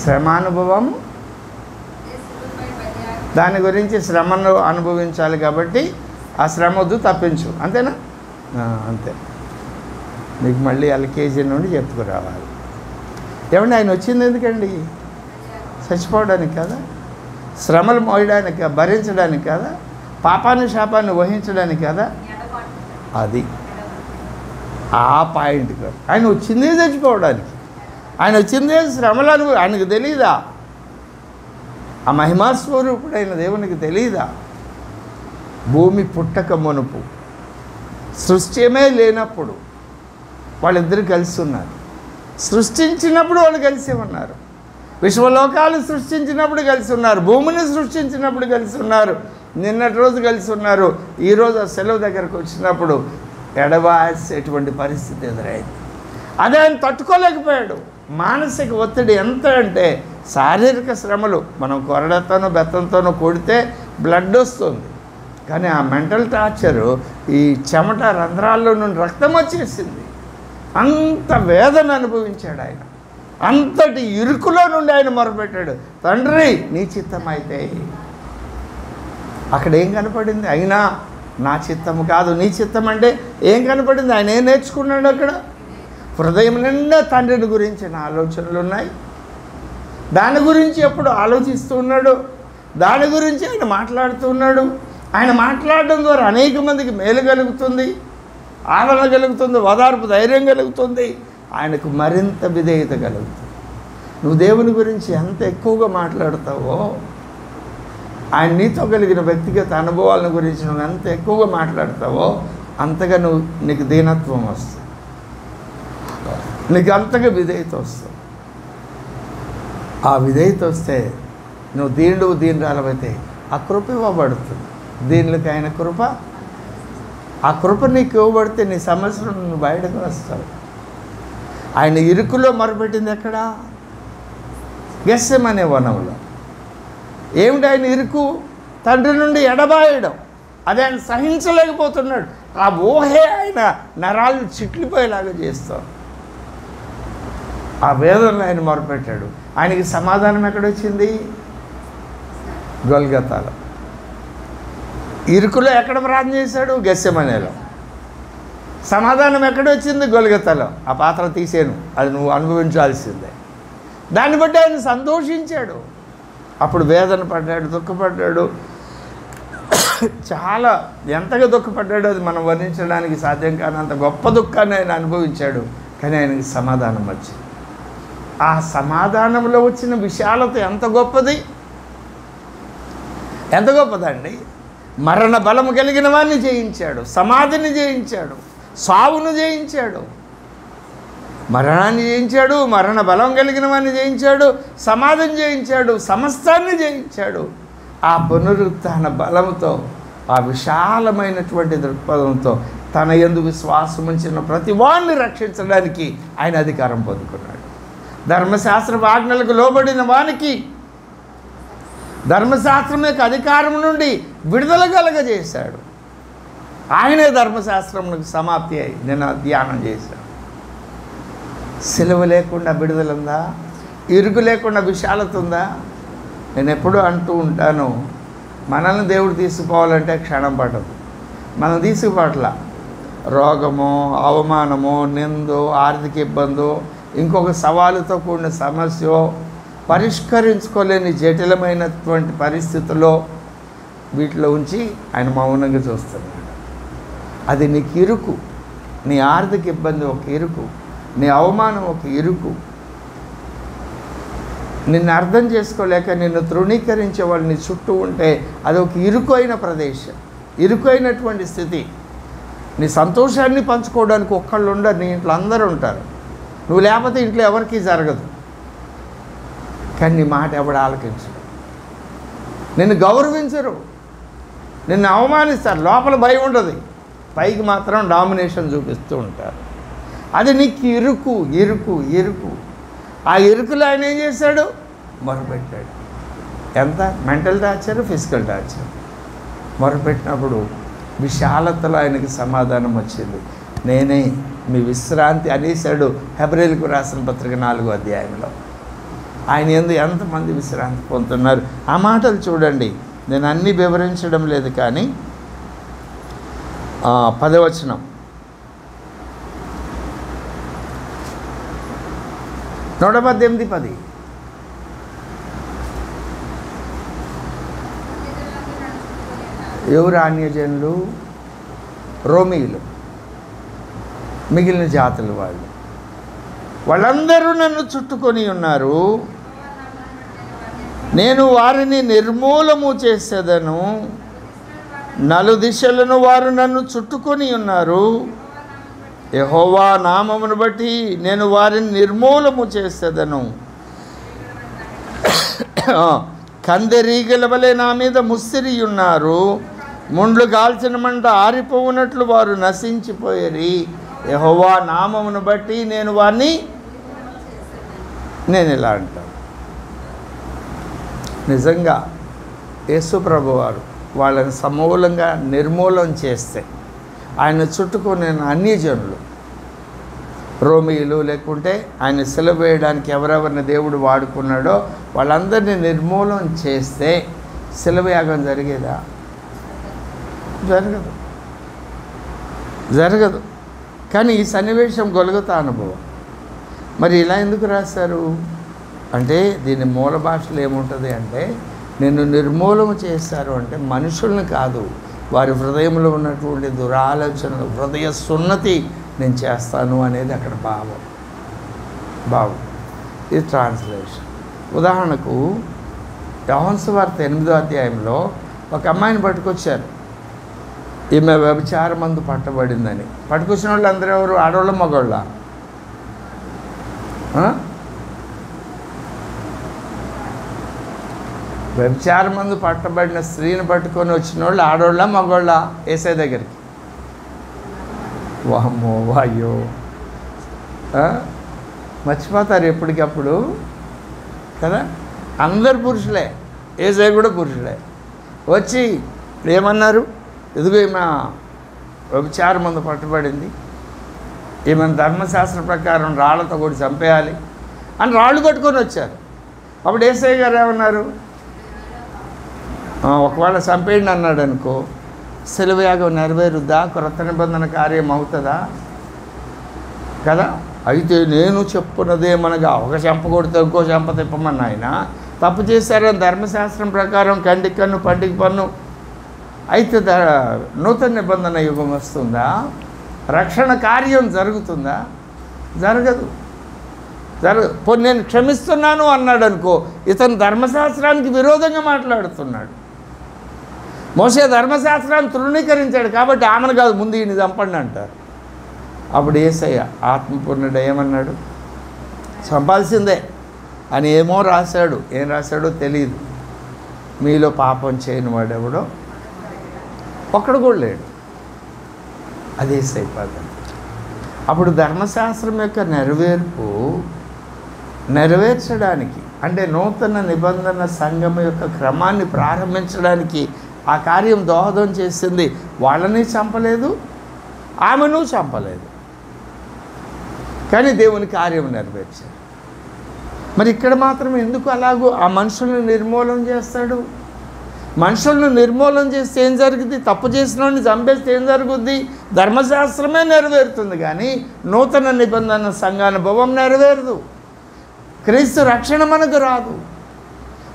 శ్రమానుభవం, దాని గురించి శ్రమను అనుభవించాలి కాబట్టి ఆ శ్రమ వద్దు, తప్పించు, అంతేనా? అంతే. మీకు మళ్ళీ ఎల్కేజీ నుండి చెప్పుకురావాలి. ఏమండి ఆయన వచ్చింది ఎందుకండి? చచ్చిపోవడానికి కదా, శ్రమలు మోయడానికి, భరించడానికి కదా, పాపాన్ని శాపాన్ని వహించడానికి కదా. అది ఆ పాయింట్ కాదు. ఆయన వచ్చిందే చచ్చిపోవడానికి. ఆయన వచ్చిందే శ్రమలను. ఆయనకు తెలీదా? ఆ మహిమాస్వరూపుడైన దేవునికి తెలీదా? భూమి పుట్టక మునుపు, సృష్టిమే లేనప్పుడు వాళ్ళిద్దరు కలిసి ఉన్నారు. సృష్టించినప్పుడు వాళ్ళు కలిసి ఉన్నారు. విశ్వలోకాలు సృష్టించినప్పుడు కలిసి ఉన్నారు. భూమిని సృష్టించినప్పుడు కలిసి ఉన్నారు. నిన్నటి రోజు కలిసి ఉన్నారు. ఈరోజు ఆ సెలవు దగ్గరకు వచ్చినప్పుడు ఎడవాల్సేటువంటి పరిస్థితి ఎదురైంది. అదే ఆయన తట్టుకోలేకపోయాడు. మానసిక ఒత్తిడి ఎంత అంటే శారీరక శ్రమలు. మనం కొరడతోనో బెత్తంతోనో కొడితే బ్లడ్ వస్తుంది, కానీ ఆ మెంటల్ టార్చరు, ఈ చెమట రంధ్రాల్లో నుండి రక్తం వచ్చేసింది. అంత వేదన అనుభవించాడు ఆయన. అంతటి ఇరుకులో నుండి ఆయన మొరపెట్టాడు, తండ్రి నీ చిత్తం అయితే. అక్కడ ఏం కనపడింది? అయినా నా చిత్తము కాదు నీ చిత్తం అంటే ఏం కనపడింది? ఆయన ఏం నేర్చుకున్నాడు అక్కడ? హృదయం నిండా తండ్రిని గురించిన ఆలోచనలు ఉన్నాయి. దాని గురించి ఎప్పుడు ఆలోచిస్తూ ఉన్నాడు. దాని గురించి ఆయన మాట్లాడుతూ ఉన్నాడు. ఆయన మాట్లాడడం ద్వారా అనేక మందికి మేలు కలుగుతుంది, ఆదరణ కలుగుతుంది, ఓదార్పు, ధైర్యం కలుగుతుంది. ఆయనకు మరింత విధేయత కలుగుతుంది. నువ్వు దేవుని గురించి ఎంత ఎక్కువగా మాట్లాడతావో, ఆయన నీతో కలిగిన వ్యక్తిగత అనుభవాలను గురించి నువ్వు ఎంత ఎక్కువగా మాట్లాడతావో అంతగా నీకు దీనత్వం వస్తుంది, నీకు అంతగా విధేయత వస్తుంది. ఆ విధేయత వస్తే నువ్వు దీనురాలవైతే ఆ కృప ఇవ్వబడుతుంది. దీనికి ఆయన కృప, ఆ కృప నీకు ఇవ్వబడితే నీ సమస్యలు నువ్వు బయటకు వస్తావు. ఆయన ఇరుకులో మొరపెట్టింది ఎక్కడ? గెస్సెమనే వనంలో. ఏమిటి ఆయన ఇరుకు? తండ్రి నుండి ఎడబాయడం. అది ఆయన సహించలేకపోతున్నాడు. ఆ ఊహే ఆయన నరాలు చిట్లిపోయేలాగా చేస్తాం. ఆ వేదనలో ఆయన మొరపెట్టాడు. ఆయనకి సమాధానం ఎక్కడొచ్చింది? గొల్గతాలో. ఇరుకులో ఎక్కడ ప్రార్థన చేశాడు? గెస్సెమనేలో. సమాధానం ఎక్కడొచ్చింది? గొల్గతాలో. ఆ పాత్ర తీసేను, అది నువ్వు అనుభవించాల్సిందే. దాన్ని బట్టి ఆయన సంతోషించాడు. అప్పుడు వేదన పడ్డాడు, దుఃఖపడ్డాడు. చాలా ఎంతగా దుఃఖపడ్డాడో అది మనం వర్ణించడానికి సాధ్యం కానంత గొప్ప దుఃఖాన్ని ఆయన అనుభవించాడు. కానీ ఆయనకి సమాధానం వచ్చింది. ఆ సమాధానంలో వచ్చిన విశాలత ఎంత గొప్పది! ఎంత గొప్పదండి! మరణ బలము కలిగిన వాడిని జయించాడు, సమాధిని జయించాడు, సావును జయించాడు, మరణాన్ని జయించాడు, మరణ బలం కలిగిన వాడిని జయించాడు, సమాధిని జయించాడు, సమస్తాన్ని జయించాడు. ఆ పునరుత్థాన బలంతో, ఆ విశాలమైనటువంటి దృక్పథంతో తన యందు విశ్వాసం ఉంచిన ప్రతి వాడిని రక్షించడానికి ఆయన అధికారం పొందుకున్నాడు. ధర్మశాస్త్ర ఆజ్ఞలకు లోబడిన వానికి ధర్మశాస్త్రం యొక్క అధికారం నుండి విడుదల కలగజేశాడు. ఆయనే ధర్మశాస్త్రమునకు సమాప్తి అయి నేను ధ్యానం చేశాను. సిలువ లేకుండా విడుదల ఉందా? ఇరుకు లేకుండా విశాలత ఉందా? నేను ఎప్పుడూ అంటూ ఉంటాను, మనల్ని దేవుడు తీసుకుపోవాలంటే క్షణం పట్టదు. మనం తీసుకుపోవట్లా. రోగమో, అవమానమో, నిందో, ఆర్థిక ఇబ్బందో, ఇంకొక సవాలుతో కూడిన సమస్య, పరిష్కరించుకోలేని జటిలమైనటువంటి పరిస్థితుల్లో వీటిలో ఉంచి ఆయన మౌనంగా చూస్తున్నాడు. అది నీకు ఇరుకు. నీ ఆర్థిక ఇబ్బంది ఒక ఇరుకు, నీ అవమానం ఒక ఇరుకు. నిన్ను అర్థం చేసుకోలేక నిన్ను తృణీకరించే వాళ్ళు నీ చుట్టూ ఉంటే అది ఒక ఇరుకైన ప్రదేశం, ఇరుకైనటువంటి స్థితి. నీ సంతోషాన్ని పంచుకోవడానికి ఒక్కళ్ళు ఉండరు, నీ ఇంట్లో అందరూ ఉంటారు. నువ్వు లేకపోతే ఇంట్లో ఎవరికీ జరగదు. కానీ నీ మాట ఎవడు ఆలకించడు, నిన్ను గౌరవించరు, నిన్ను అవమానిస్తారు. లోపల భయం ఉండదు, పైకి మాత్రం డామినేషన్ చూపిస్తూ ఉంటారు. అది నీకు ఇరుకు ఇరుకు ఇరుకు. ఆ ఇరుకులో ఆయన ఏం చేశాడు? మొరపెట్టాడు. ఎంత మెంటల్ టార్చర్, ఫిజికల్ టార్చర్. మొరపెట్టినప్పుడు విశాలతలో ఆయనకి సమాధానం వచ్చింది. నేనే మీ విశ్రాంతి అనేసాడు హెబ్రీయులకు రాసిన పత్రిక 4వ అధ్యాయంలో. ఆయన యందు ఎంతమంది విశ్రాంతి పొందుతున్నారు? ఆ మాటలు చూడండి. నేను అన్నీ వివరించడం లేదు, కానీ 10వ వచనం, 118:10. ఎవరు అన్యజనులు? రోమీయులు, మిగిలిన జాతుల వాళ్ళందరూ నన్ను చుట్టుకొని ఉన్నారు. నేను వారిని నిర్మూలము చేసేదను. నలుదిశలను వారు నన్ను చుట్టుకొని ఉన్నారు. యెహోవా నామమును బట్టి నేను వారిని నిర్మూలము చేసేదను. కందెరీగల వలె నా మీద ముసిరి ఉన్నారు. ముండ్లు కాల్చిన మంట ఆరిపోవునట్లు వారు నశించిపోయేరి. యెహోవా నామమును బట్టి నేను వారిని, నేను ఇలా అంటాను. నిజంగా యేసుప్రభు వారు వాళ్ళని సమూలంగా నిర్మూలన చేస్తే, ఆయన చుట్టుకొని అన్యజనులు, రోమీయులు, లేకుంటే ఆయన సిలువ వేయడానికి ఎవరెవరిని దేవుడు వాడుకున్నాడో వాళ్ళందరినీ నిర్మూలన చేస్తే శిలువయాగం జరిగేదా? జరగదు, జరగదు. కానీ ఈ సన్నివేశం గొల్గొతా అనుభవం. మరి ఇలా ఎందుకు రాశారు అంటే, దీని మూల భాషలో ఏముంటుంది అంటే, నిన్ను నిర్మూలన చేశారు అంటే మనుషుల్ని కాదు, వారి హృదయంలో ఉన్నటువంటి దురాలోచనలు, హృదయ సున్నతి నేను చేస్తాను అనేది అక్కడ భావం. ఇది ట్రాన్స్లేషన్. ఉదాహరణకు యోహాను సువార్త 8వ అధ్యాయంలో ఒక అమ్మాయిని పట్టుకొచ్చారు. ఈమె వ్యభిచారమందు పట్టబడిందని. పట్టుకొచ్చిన వాళ్ళు అందరూ ఎవరు? ఆడవాళ్ళ, మగవాళ్ళ? వ్యభిచారమందు పట్టబడిన స్త్రీని పట్టుకొని వచ్చిన వాళ్ళు ఆడవాళ్ళ, మగవాళ్ళ? యేసయ్య దగ్గరికి. వామ్మో, అయ్యో, మర్చిపోతారు ఎప్పటికప్పుడు కదా. అందరు పురుషులే, యేసయ్య కూడా పురుషులే. వచ్చి ఏమన్నారు? ఇదిగో ఈమె వ్యభిచారమందు పట్టబడింది, ఈమెను ధర్మశాస్త్ర ప్రకారం రాళ్లతో కూడా చంపేయాలి అని రాళ్ళు పట్టుకొని వచ్చారు. అప్పుడు యేసయ్య గారు ఏమన్నారు? ఒకవేళ చంపేయండి అన్నాడు అనుకో, శిలువయాగం నెరవేరుద్దా? క్రొత్త నిబంధన కార్యం అవుతుందా? కదా. అయితే నేను చెప్పున్నదేమనగా, ఒక చెంప కొడితే ఇంకో చెంప తిప్పమని ఆయన తప్పు చేశారని ధర్మశాస్త్రం ప్రకారం కంటికి కన్ను, పంటికి పన్ను. అయితే నూతన నిబంధన యుగం వస్తుందా? రక్షణ కార్యం జరుగుతుందా? జరగదు. పోనీ నేను క్షమిస్తున్నాను అన్నాడు అనుకో, ఇతను ధర్మశాస్త్రానికి విరోధంగా మాట్లాడుతున్నాడు. మోసే ధర్మశాస్త్రాన్ని తృణీకరించాడు కాబట్టి ఆమెను కాదు, ముందు ఈయన చంపండి అంటారు. అప్పుడు యేసయ్య ఆత్మపూర్ణుడు ఏమన్నాడు? చంపాల్సిందే అని ఏమో రాశాడు. ఏం రాశాడో తెలియదు. మీలో పాపం చేయని వాడెవడో ఒక్కడు కూడా లేడు. అది యేసయ్య పదం. అప్పుడు ధర్మశాస్త్రం యొక్క నెరవేర్చడానికి, అంటే నూతన నిబంధన సంఘం యొక్క క్రమాన్ని ప్రారంభించడానికి ఆ కార్యం దోహదం చేసింది. వాళ్ళని చంపలేదు, ఆమెను చంపలేదు, కానీ దేవుని కార్యం నెరవేర్చాడు. మరి ఇక్కడ మాత్రం ఎందుకు అలాగూ ఆ మనుషులను నిర్మూలన చేస్తాడు? మనుషులను నిర్మూలన చేస్తే ఏం జరుగుద్ది? తప్పు చేసిన వాడిని చంపేస్తే ఏం జరుగుద్ది? ధర్మశాస్త్రమే నెరవేరుతుంది, కానీ నూతన నిబంధన సంఘానుభవం నెరవేరదు. క్రీస్తు రక్షణ మనకు రాదు.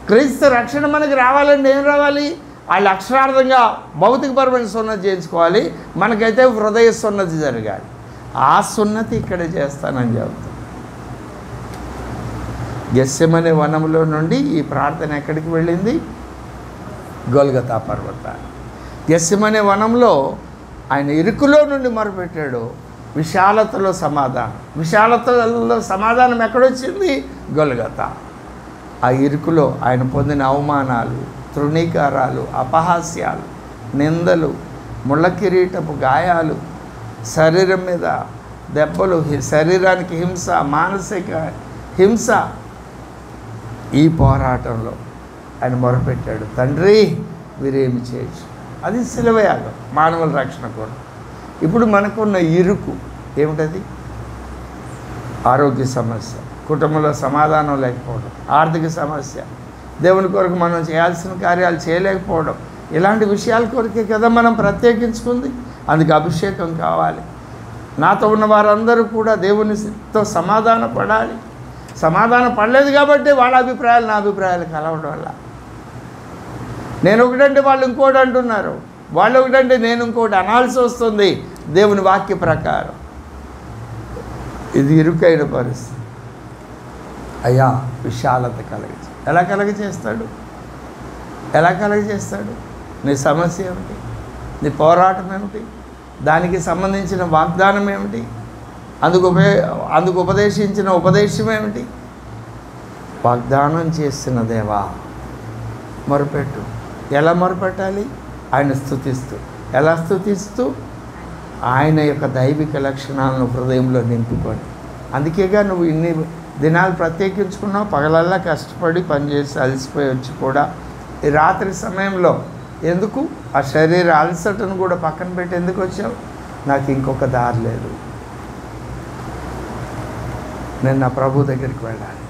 క్రీస్తు రక్షణ మనకు రావాలంటే ఏం రావాలి? వాళ్ళు అక్షరార్థంగా భౌతికపరమైన సున్నతి చేయించుకోవాలి, మనకైతే హృదయ సున్నతి జరగాలి. ఆ సున్నతి ఇక్కడే చేస్తానని చెబుతాను. గెస్సెమనే వనంలో నుండి ఈ ప్రార్థన ఎక్కడికి వెళ్ళింది? గొల్గొతా పర్వతాన్ని. గెస్సెమనే వనంలో ఆయన ఇరుకులో నుండి మొరపెట్టాడు, విశాలతలో సమాధానం. విశాలతలో సమాధానం ఎక్కడొచ్చింది? గొల్గొతా. ఆ ఇరుకులో ఆయన పొందిన అవమానాలు, తృణీకారాలు, అపహాస్యాలు, నిందలు, ముళ్ళ కిరీటపు గాయాలు, శరీరం మీద దెబ్బలు, శరీరానికి హింస, మానసిక హింస, ఈ పోరాటంలో ఆయన మొరపెట్టాడు, తండ్రి వీరేమి చేయొచ్చు. అది శిలువయాగం, మానవుల రక్షణ కూడా. ఇప్పుడు మనకున్న ఇరుకు ఏమిటది? ఆరోగ్య సమస్య, కుటుంబంలో సమాధానం లేకపోవడం, ఆర్థిక సమస్య, దేవుని కొరకు మనం చేయాల్సిన కార్యాలు చేయలేకపోవడం, ఇలాంటి విషయాల కొరకే కదా మనం ప్రత్యేకించుకుంది. అందుకు అభిషేకం కావాలి. నాతో ఉన్న వారందరూ కూడా దేవునితో సమాధాన పడాలి. సమాధానం పడలేదు కాబట్టి వాళ్ళ అభిప్రాయాలు నా అభిప్రాయాలు కలవడం వల్ల, నేను ఒకటంటే వాళ్ళు ఇంకోటి అంటున్నారు, వాళ్ళు ఒకటంటే నేను ఇంకోటి అనాల్సి వస్తుంది. దేవుని వాక్య ప్రకారం ఇది ఇరుకైన పరిస్థితి. అయ్యా విశాలత ఎలా కలగజేస్తాడు? ఎలా కలగజేస్తాడు? నీ సమస్య ఏమిటి? నీ పోరాటం ఏమిటి? దానికి సంబంధించిన వాగ్దానం ఏమిటి? అందుకు ఉపదేశించిన ఉపదేశం ఏమిటి? వాగ్దానం చేసిన దేవా మొరపెట్టు. ఎలా మొరపెట్టాలి? ఆయన స్తుతిస్తూ. ఎలా స్తుతిస్తూ? ఆయన యొక్క దైవిక లక్షణాలను హృదయంలో నింపుకొని. అందుకేగా నువ్వు ఇన్ని దినాలు ప్రత్యేకించుకున్నావు. పగలల్లా కష్టపడి పనిచేసి అలసిపోయి వచ్చి కూడా ఈ రాత్రి సమయంలో ఎందుకు ఆ శరీర అలసటను కూడా పక్కన పెట్టి ఎందుకు వచ్చావు? నాకు ఇంకొక దారి లేదు, నేను నా ప్రభు దగ్గరికి వెళ్ళాలి.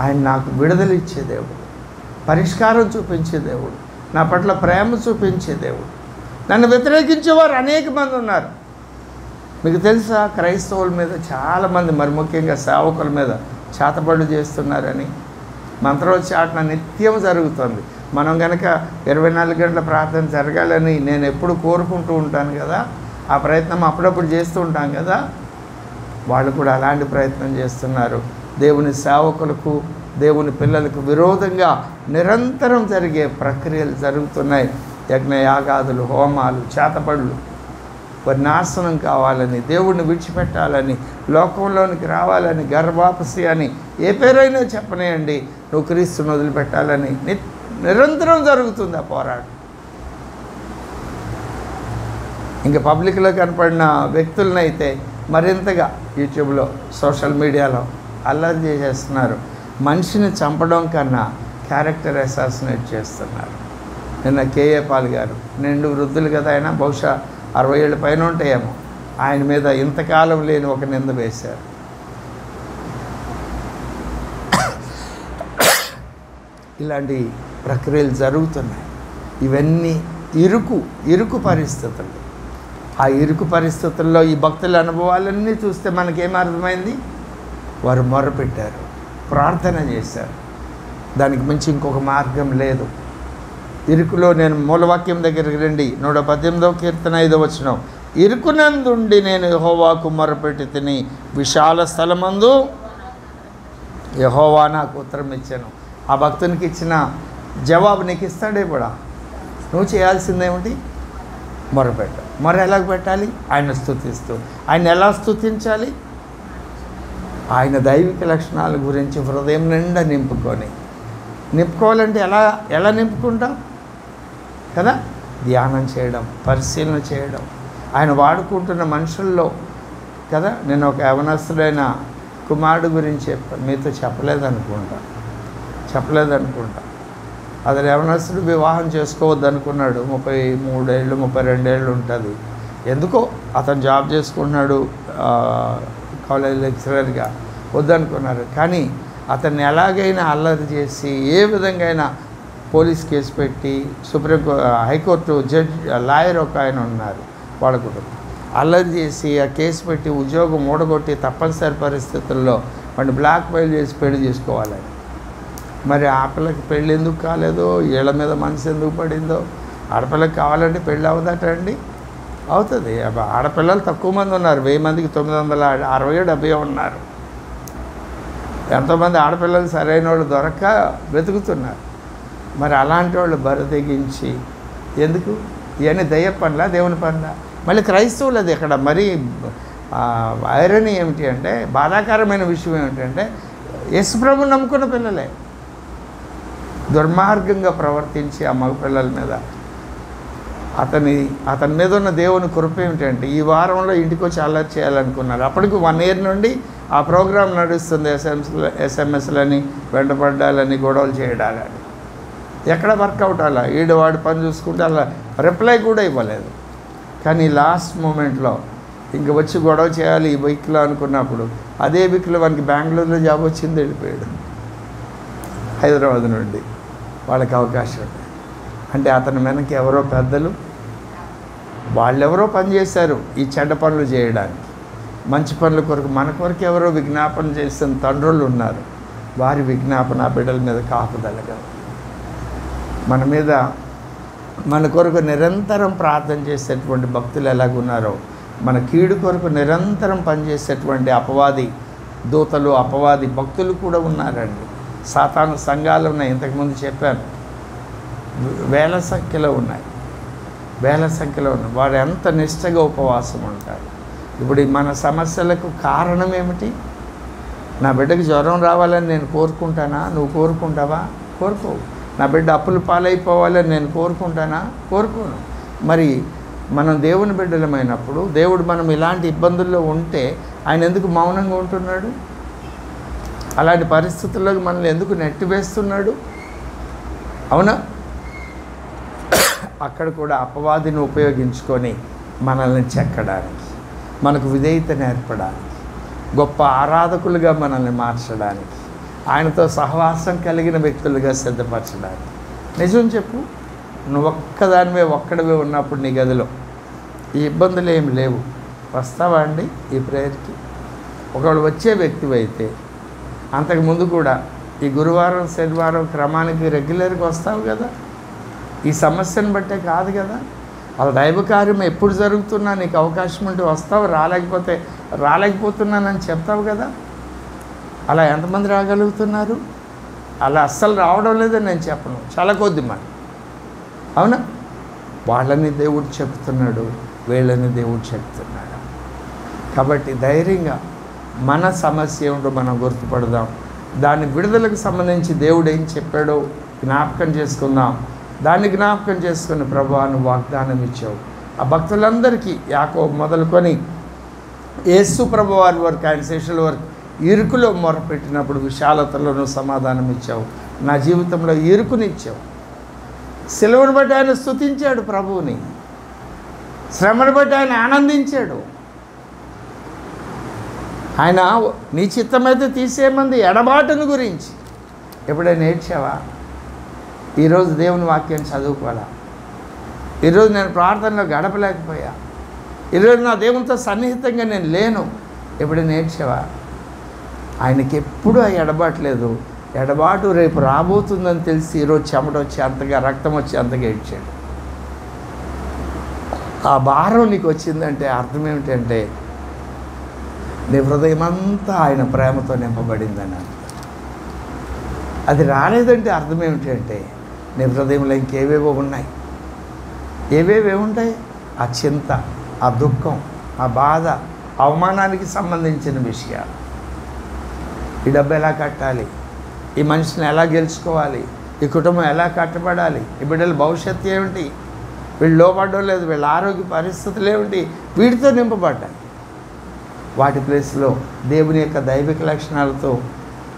ఆయన నాకు విడుదల ఇచ్చే దేవుడు, పరిష్కారం చూపించే దేవుడు, నా పట్ల ప్రేమ చూపించే దేవుడు. నన్ను వ్యతిరేకించేవారు అనేక మంది ఉన్నారు. మీకు తెలుసా, క్రైస్తవుల మీద చాలామంది, మరి ముఖ్యంగా సేవకుల మీద చేతబడులు చేస్తున్నారని మంత్రోచ్చాటన నిత్యం జరుగుతుంది. మనం కనుక 24 గంటల ప్రార్థన జరగాలని నేను ఎప్పుడు కోరుకుంటూ ఉంటాను కదా, ఆ ప్రయత్నం అప్పుడప్పుడు చేస్తూ ఉంటాం కదా. వాళ్ళు కూడా అలాంటి ప్రయత్నం చేస్తున్నారు. దేవుని సేవకులకు, దేవుని పిల్లలకు విరోధంగా నిరంతరం జరిగే ప్రక్రియలు జరుగుతున్నాయి. యజ్ఞయాగాదులు, హోమాలు, చేతబడులు. వారి నాశనం కావాలని, దేవుడిని విడిచిపెట్టాలని, లోకంలోనికి రావాలని, గర్భాపసి అని ఏ పేరైనా చెప్పనేయండి, నువ్వు క్రీస్తుని వదిలిపెట్టాలని నిరంతరం జరుగుతుంది ఆ పోరాటం. ఇంకా పబ్లిక్లో కనపడిన వ్యక్తులనైతే మరింతగా యూట్యూబ్లో, సోషల్ మీడియాలో అల్లరి చేసేస్తున్నారు. మనిషిని చంపడం కన్నా క్యారెక్టర్ అసాసినేట్ చేస్తున్నారు. నిన్న కేఏ పాల్ గారు, నిండు వృద్ధులు కదా, ఆయన బహుశా 60 ఏళ్ళ పైన ఉంటాయేమో, ఆయన మీద ఇంతకాలం లేని ఒక నింద వేశారు. ఇలాంటి ప్రక్రియలు జరుగుతున్నాయి. ఇవన్నీ ఇరుకు పరిస్థితులు. ఆ ఇరుకు పరిస్థితుల్లో ఈ భక్తుల అనుభవాలన్నీ చూస్తే మనకేమర్థమైంది? వారు మొరపెట్టారు, ప్రార్థన చేశారు. దానికి మించి ఇంకొక మార్గం లేదు. ఇరుకులో, నేను మూలవాక్యం దగ్గరికి రండి, 118వ కీర్తన 5వ వచనం, ఇరుకునందుండి నేను యెహోవాకు మొరపెట్టి తిని, విశాల స్థలమందు యెహోవా నాకు ఉత్తరం ఇచ్చాను. ఆ భక్తునికి ఇచ్చిన జవాబు నీకు ఇస్తాడే కూడా. నువ్వు చేయాల్సిందేమిటి? మొరపెట్ట. మొర ఎలా పెట్టాలి? ఆయన స్తుతిస్తూ. ఆయన ఎలా స్తుతించాలి? ఆయన దైవిక లక్షణాల గురించి హృదయం నిండా నింపుకోవాలంటే ఎలా నింపుకుంటాం కదా? ధ్యానం చేయడం, పరిశీలన చేయడం, ఆయన వాడుకుంటున్న మనుషుల్లో కదా. నేను ఒక యవనస్తుడైన కుమారుడు గురించి మీతో చెప్పలేదనుకుంటా. అతను యవనస్తుడు వివాహం చేసుకోవద్దు అనుకున్నాడు. 33 ఏళ్ళు 32 ఏళ్ళు ఉంటుంది. ఎందుకో అతను జాబ్ చేసుకుంటున్నాడు, కాలేజ్ లెక్చరర్గా. వద్దనుకున్నారు. కానీ అతన్ని ఎలాగైనా అల్లరి చేసి, ఏ విధంగా అయినా పోలీస్ కేసు పెట్టి, హైకోర్టు లాయర్ ఒక ఆయన ఉన్నారు, వాళ్ళ కుటుంబం అల్లరి చేసి ఆ కేసు పెట్టి ఉద్యోగం మూడగొట్టి తప్పనిసరి పరిస్థితుల్లో వాడిని బ్లాక్మెయిల్ చేసి పెళ్లి చేసుకోవాలని. మరి ఆ పిల్లకి పెళ్ళి ఎందుకు కాలేదో, వీళ్ళ మీద మనసు ఎందుకు పడిందో. ఆడపిల్లకి కావాలంటే పెళ్ళి అవుదట అండి? అవుతుంది. ఆడపిల్లలు తక్కువ మంది ఉన్నారు. 1000 మందికి 960 70 ఉన్నారు. ఎంతోమంది ఆడపిల్లలు సరైన వాళ్ళు దొరక్క వెతుకుతున్నారు. మరి అలాంటి వాళ్ళు బరితెగించి ఎందుకు? ఇవన్నీ దయ్య పనులా, దేవుని పనులా? మళ్ళీ క్రైస్తవులు అది ఇక్కడ మరి ఐరనీ ఏమిటి అంటే, బాధాకరమైన విషయం ఏమిటంటే, యేసుప్రభుని నమ్ముకున్న పిల్లలే. దుర్మార్గంగా ప్రవర్తించి ఆ మగపిల్లల మీద అతని మీద ఉన్న దేవుని కృప ఏమిటంటే ఈ వారంలో ఇంటికి వచ్చి అల్లరి చేయాలనుకున్నారు. అప్పటికి 1 year నుండి ఆ ప్రోగ్రాం నడుస్తుంది. ఎస్ఎంఎస్లని, వెంటపడ్డాలని, గొడవలు చేయడాలని. ఎక్కడ వర్కౌట్ అలా వాడి పని చూసుకుంటే అలా రిప్లై కూడా ఇవ్వలేదు. కానీ లాస్ట్ మూమెంట్లో ఇంక వచ్చి గొడవ చేయాలి ఈ వీక్లో అనుకున్నప్పుడు అదే వీక్లో వానికి బెంగళూరులో జాబ్ వచ్చింది, వెళ్ళిపోయాడు హైదరాబాద్ నుండి. వాళ్ళకి అవకాశం ఉంది అంటే అతని వెనక ఎవరో పెద్దలు, వాళ్ళెవరో పనిచేశారు ఈ చెడ్డ పనులు చేయడానికి. మంచి పనుల కొరకు మన కొరకు ఎవరో విజ్ఞాపన చేసిన తండ్రులు ఉన్నారు. వారి విజ్ఞాపన బిడ్డల మీద కాపుదలగా మన కొరకు నిరంతరం ప్రార్థన చేసేటువంటి భక్తులు ఎలాగున్నారో మన కీడు కొరకు నిరంతరం పనిచేసేటువంటి అపవాది దూతలు, అపవాది భక్తులు కూడా ఉన్నారండి. సాతాను సంఘాలు ఉన్నాయి. ఇంతకుముందు చెప్పాను, వేల సంఖ్యలో ఉన్నాయి. వారు ఎంత నిష్టగా ఉపవాసం ఉంటారు. ఇప్పుడు మన సమస్యలకు కారణం ఏమిటి? నా బిడ్డకి జ్వరం రావాలని నేను కోరుకుంటానా? నువ్వు కోరుకుంటావా? కోరుకోవు. నా బిడ్డ అప్పులు పాలైపోవాలని నేను కోరుకుంటానా? కోరుకోను. మరి మనం దేవుని బిడ్డలమైనప్పుడు దేవుడు మనం ఇలాంటి ఇబ్బందుల్లో ఉంటే ఆయన ఎందుకు మౌనంగా ఉంటున్నాడు? అలాంటి పరిస్థితుల్లోకి మనల్ని ఎందుకు నెట్టివేస్తున్నాడు? అవునా? అక్కడ కూడా అపవాదిని ఉపయోగించుకొని మనల్ని చెక్కడానికి, మనకు విధేయత నేర్పడానికి, గొప్ప ఆరాధకులుగా మనల్ని మార్చడానికి, ఆయనతో సహవాసం కలిగిన వ్యక్తులుగా సిద్ధపరచడానికి. నిజం చెప్పు, నువ్వు ఒక్కడివే ఉన్నప్పుడు నీ గదిలో ఈ ఇబ్బందులు ఏమి లేవు. వస్తావా అండి ఈ ప్రేయర్కి? ఒకవేళ వచ్చే వ్యక్తివైతే అంతకుముందు కూడా ఈ గురువారం, శనివారం క్రమానికి రెగ్యులర్గా వస్తావు కదా. ఈ సమస్యను బట్టే కాదు కదా. అలా దైవ కార్యం ఎప్పుడు జరుగుతున్నా నీకు అవకాశం ఉంటే వస్తావు, రాలేకపోతున్నానని చెప్తావు కదా. అలా ఎంతమంది రాగలుగుతున్నారు? అలా అస్సలు రావడం లేదని నేను చెప్పను, చాలా కొద్ది మంది. అవునా? వాళ్ళని దేవుడు చెప్తున్నాడు, వీళ్ళని దేవుడు చెప్తున్నాడు. కాబట్టి ధైర్యంగా మన సమస్య ఏమిటో మనం గుర్తుపడదాం. దాని విడుదలకు సంబంధించి దేవుడు ఏం చెప్పాడో జ్ఞాపకం చేసుకుందాం. దాన్ని జ్ఞాపకం చేసుకుని ప్రభువా నువ్వు వాగ్దానం ఇచ్చావు. ఆ భక్తులందరికీ యాకోబు మొదలుకొని యేసు ప్రభువారి వరకు, ఆయన శిష్యుల వరకు ఇరుకులో మొరపెట్టినప్పుడు విశాలతలో నువ్వు సమాధానం ఇచ్చావు. నా జీవితంలో ఇరుకునిచ్చావు. సిలువను బట్టి ఆయన స్తుతించాడు ప్రభువుని, శ్రమను బట్టి ఆయన ఆనందించాడు. ఆయన నీ చిత్తమైతే తీసేయమంది ఎడబాటును గురించి ఎప్పుడైనా ఏడ్చావా? ఈరోజు దేవుని వాక్యాన్ని చదువుకోవాలా? ఈరోజు నేను ప్రార్థనలో గడపలేకపోయా, ఈరోజు నా దేవునితో సన్నిహితంగా నేను లేను, ఎప్పుడైనా ఏడ్చావా? ఆయనకి ఎప్పుడూ ఆ ఎడబాట్లేదు. ఎడబాటు రేపు రాబోతుందని తెలిసి ఈరోజు చెమట వచ్చి అంతగా, రక్తం వచ్చి అంతగా ఏడ్చాడు. ఆ భారం నీకు వచ్చిందంటే అర్థం ఏమిటంటే నీ హృదయం అంతా ఆయన ప్రేమతో నింపబడిందని అర్థం. అది రాలేదంటే అర్థం ఏమిటంటే నీ హృదయంలో ఇంకేవేవో ఉన్నాయి. ఏవేవుంటాయి? ఆ చింత, ఆ దుఃఖం, ఆ బాధ, అవమానానికి సంబంధించిన విషయాలు. ఈ డబ్బు ఎలా కట్టాలి, ఈ మనిషిని ఎలా గెలుచుకోవాలి, ఈ కుటుంబం ఎలా కట్టబడాలి, ఈ బిడ్డల భవిష్యత్తు ఏమిటి, వీళ్ళు లోపడడం లేదు, వీళ్ళ ఆరోగ్య పరిస్థితులు ఏమిటి, వీటితో నింపబడ్డాయి. వాటి ప్లేస్లో దేవుని యొక్క దైవిక లక్షణాలతో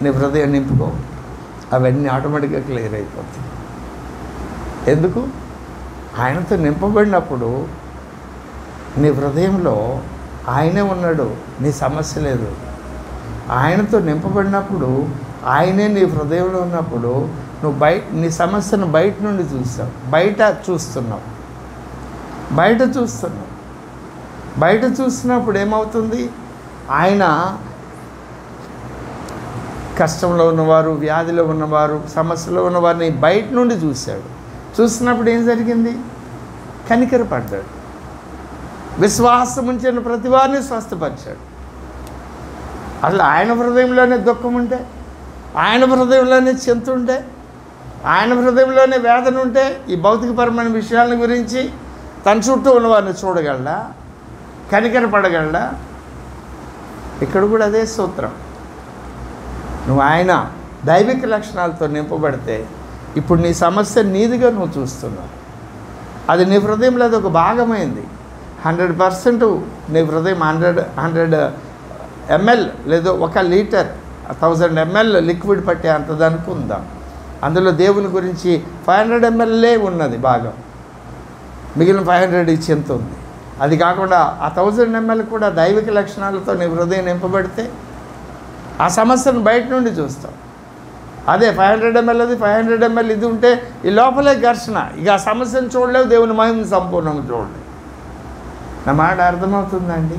నీ హృదయం నింపుకో, అవన్నీ ఆటోమేటిక్గా క్లియర్ అయిపోతాయి. ఎందుకు? ఆయనతో నింపబడినప్పుడు నీ హృదయంలో ఆయనే ఉన్నాడు, నీ సమస్య లేదు. ఆయనతో నింపబడినప్పుడు ఆయనే నీ హృదయంలో ఉన్నప్పుడు నువ్వు నీ సమస్యను బయట నుండి చూస్తావు, బయట చూస్తున్నప్పుడు ఏమవుతుంది? ఆయన కష్టంలో ఉన్నవారు, వ్యాధిలో ఉన్నవారు, సమస్యలో ఉన్నవారిని బయట నుండి చూసినప్పుడు ఏం జరిగింది? కనికరపడ్డాడు. విశ్వాసం ఉంచిన ప్రతి వారిని స్వస్థపరిచాడు. అసలు ఆయన హృదయంలోనే దుఃఖం ఉంటే, ఆయన హృదయంలోనే చింత ఉంటే, ఆయన హృదయంలోనే వేదన ఉంటే ఈ భౌతికపరమైన విషయాల గురించి తన చుట్టూ ఉన్నవారిని చూడగలడా? కనికరపడగలడా? ఇక్కడ కూడా అదే సూత్రం. నువ్వు ఆయన దైవిక లక్షణాలతో నింపబడితే ఇప్పుడు నీ సమస్య నీదిగా నువ్వు చూస్తున్నావు. అది నీ హృదయంలో అది ఒక భాగమైంది. 100% నీ హృదయం 100 ml లేదా 1 లీటర్ 1000 ml లిక్విడ్ పట్టే అంతదానికి ఉందా? అందులో దేవుని గురించి 500 ml ఉన్నది భాగం, మిగిలిన 500 ఇచ్చి ఎంత ఉంది. అది కాకుండా ఆ 1000 ml కూడా దైవిక లక్షణాలతో నీ హృదయం నింపబడితే ఆ సమస్యను బయట నుండి చూస్తాం. అదే 500 ml అది 500 ml ఇది ఉంటే ఈ లోపలే ఘర్షణ, ఇక ఆ సమస్యను చూడలేవు, దేవుని మహిమను సంపూర్ణంగా చూడలేవు. నా మాట అర్థమవుతుందండి?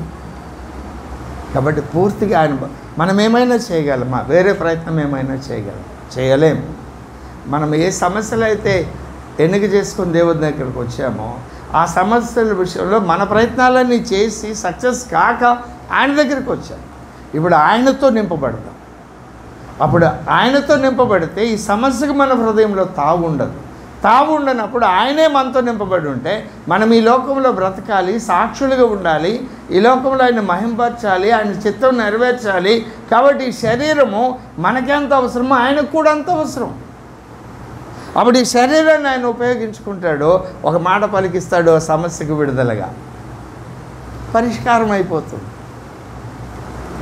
కాబట్టి పూర్తిగా ఆయన మనం ఏమైనా చేయగలమా? వేరే ప్రయత్నం ఏమైనా చేయలేము. మనం ఏ సమస్యలు అయితే ఎన్నిక చేసుకొని దేవుని దగ్గరికి వచ్చామో ఆ సమస్యల విషయంలో మన ప్రయత్నాలన్నీ చేసి సక్సెస్ కాక ఆయన దగ్గరికి వచ్చాం. ఇప్పుడు ఆయనతో నింపబడతాం. అప్పుడు ఆయనతో నింపబడితే ఈ సమస్యకు మన హృదయంలో తావు ఉండనప్పుడు ఆయనే మనతో నింపబడి ఉంటే మనం ఈ లోకంలో బ్రతకాలి, సాక్షులుగా ఉండాలి, ఈ లోకంలో ఆయన మహింపరచాలి, ఆయన చిత్తం నెరవేర్చాలి. కాబట్టి ఈ శరీరము మనకెంత అవసరమో ఆయనకు కూడా అంత అవసరం. అప్పుడు ఈ శరీరాన్ని ఆయన ఉపయోగించుకుంటాడు, ఒక మాట పలికిస్తాడు, సమస్యకు విడుదలగా పరిష్కారం అయిపోతుంది.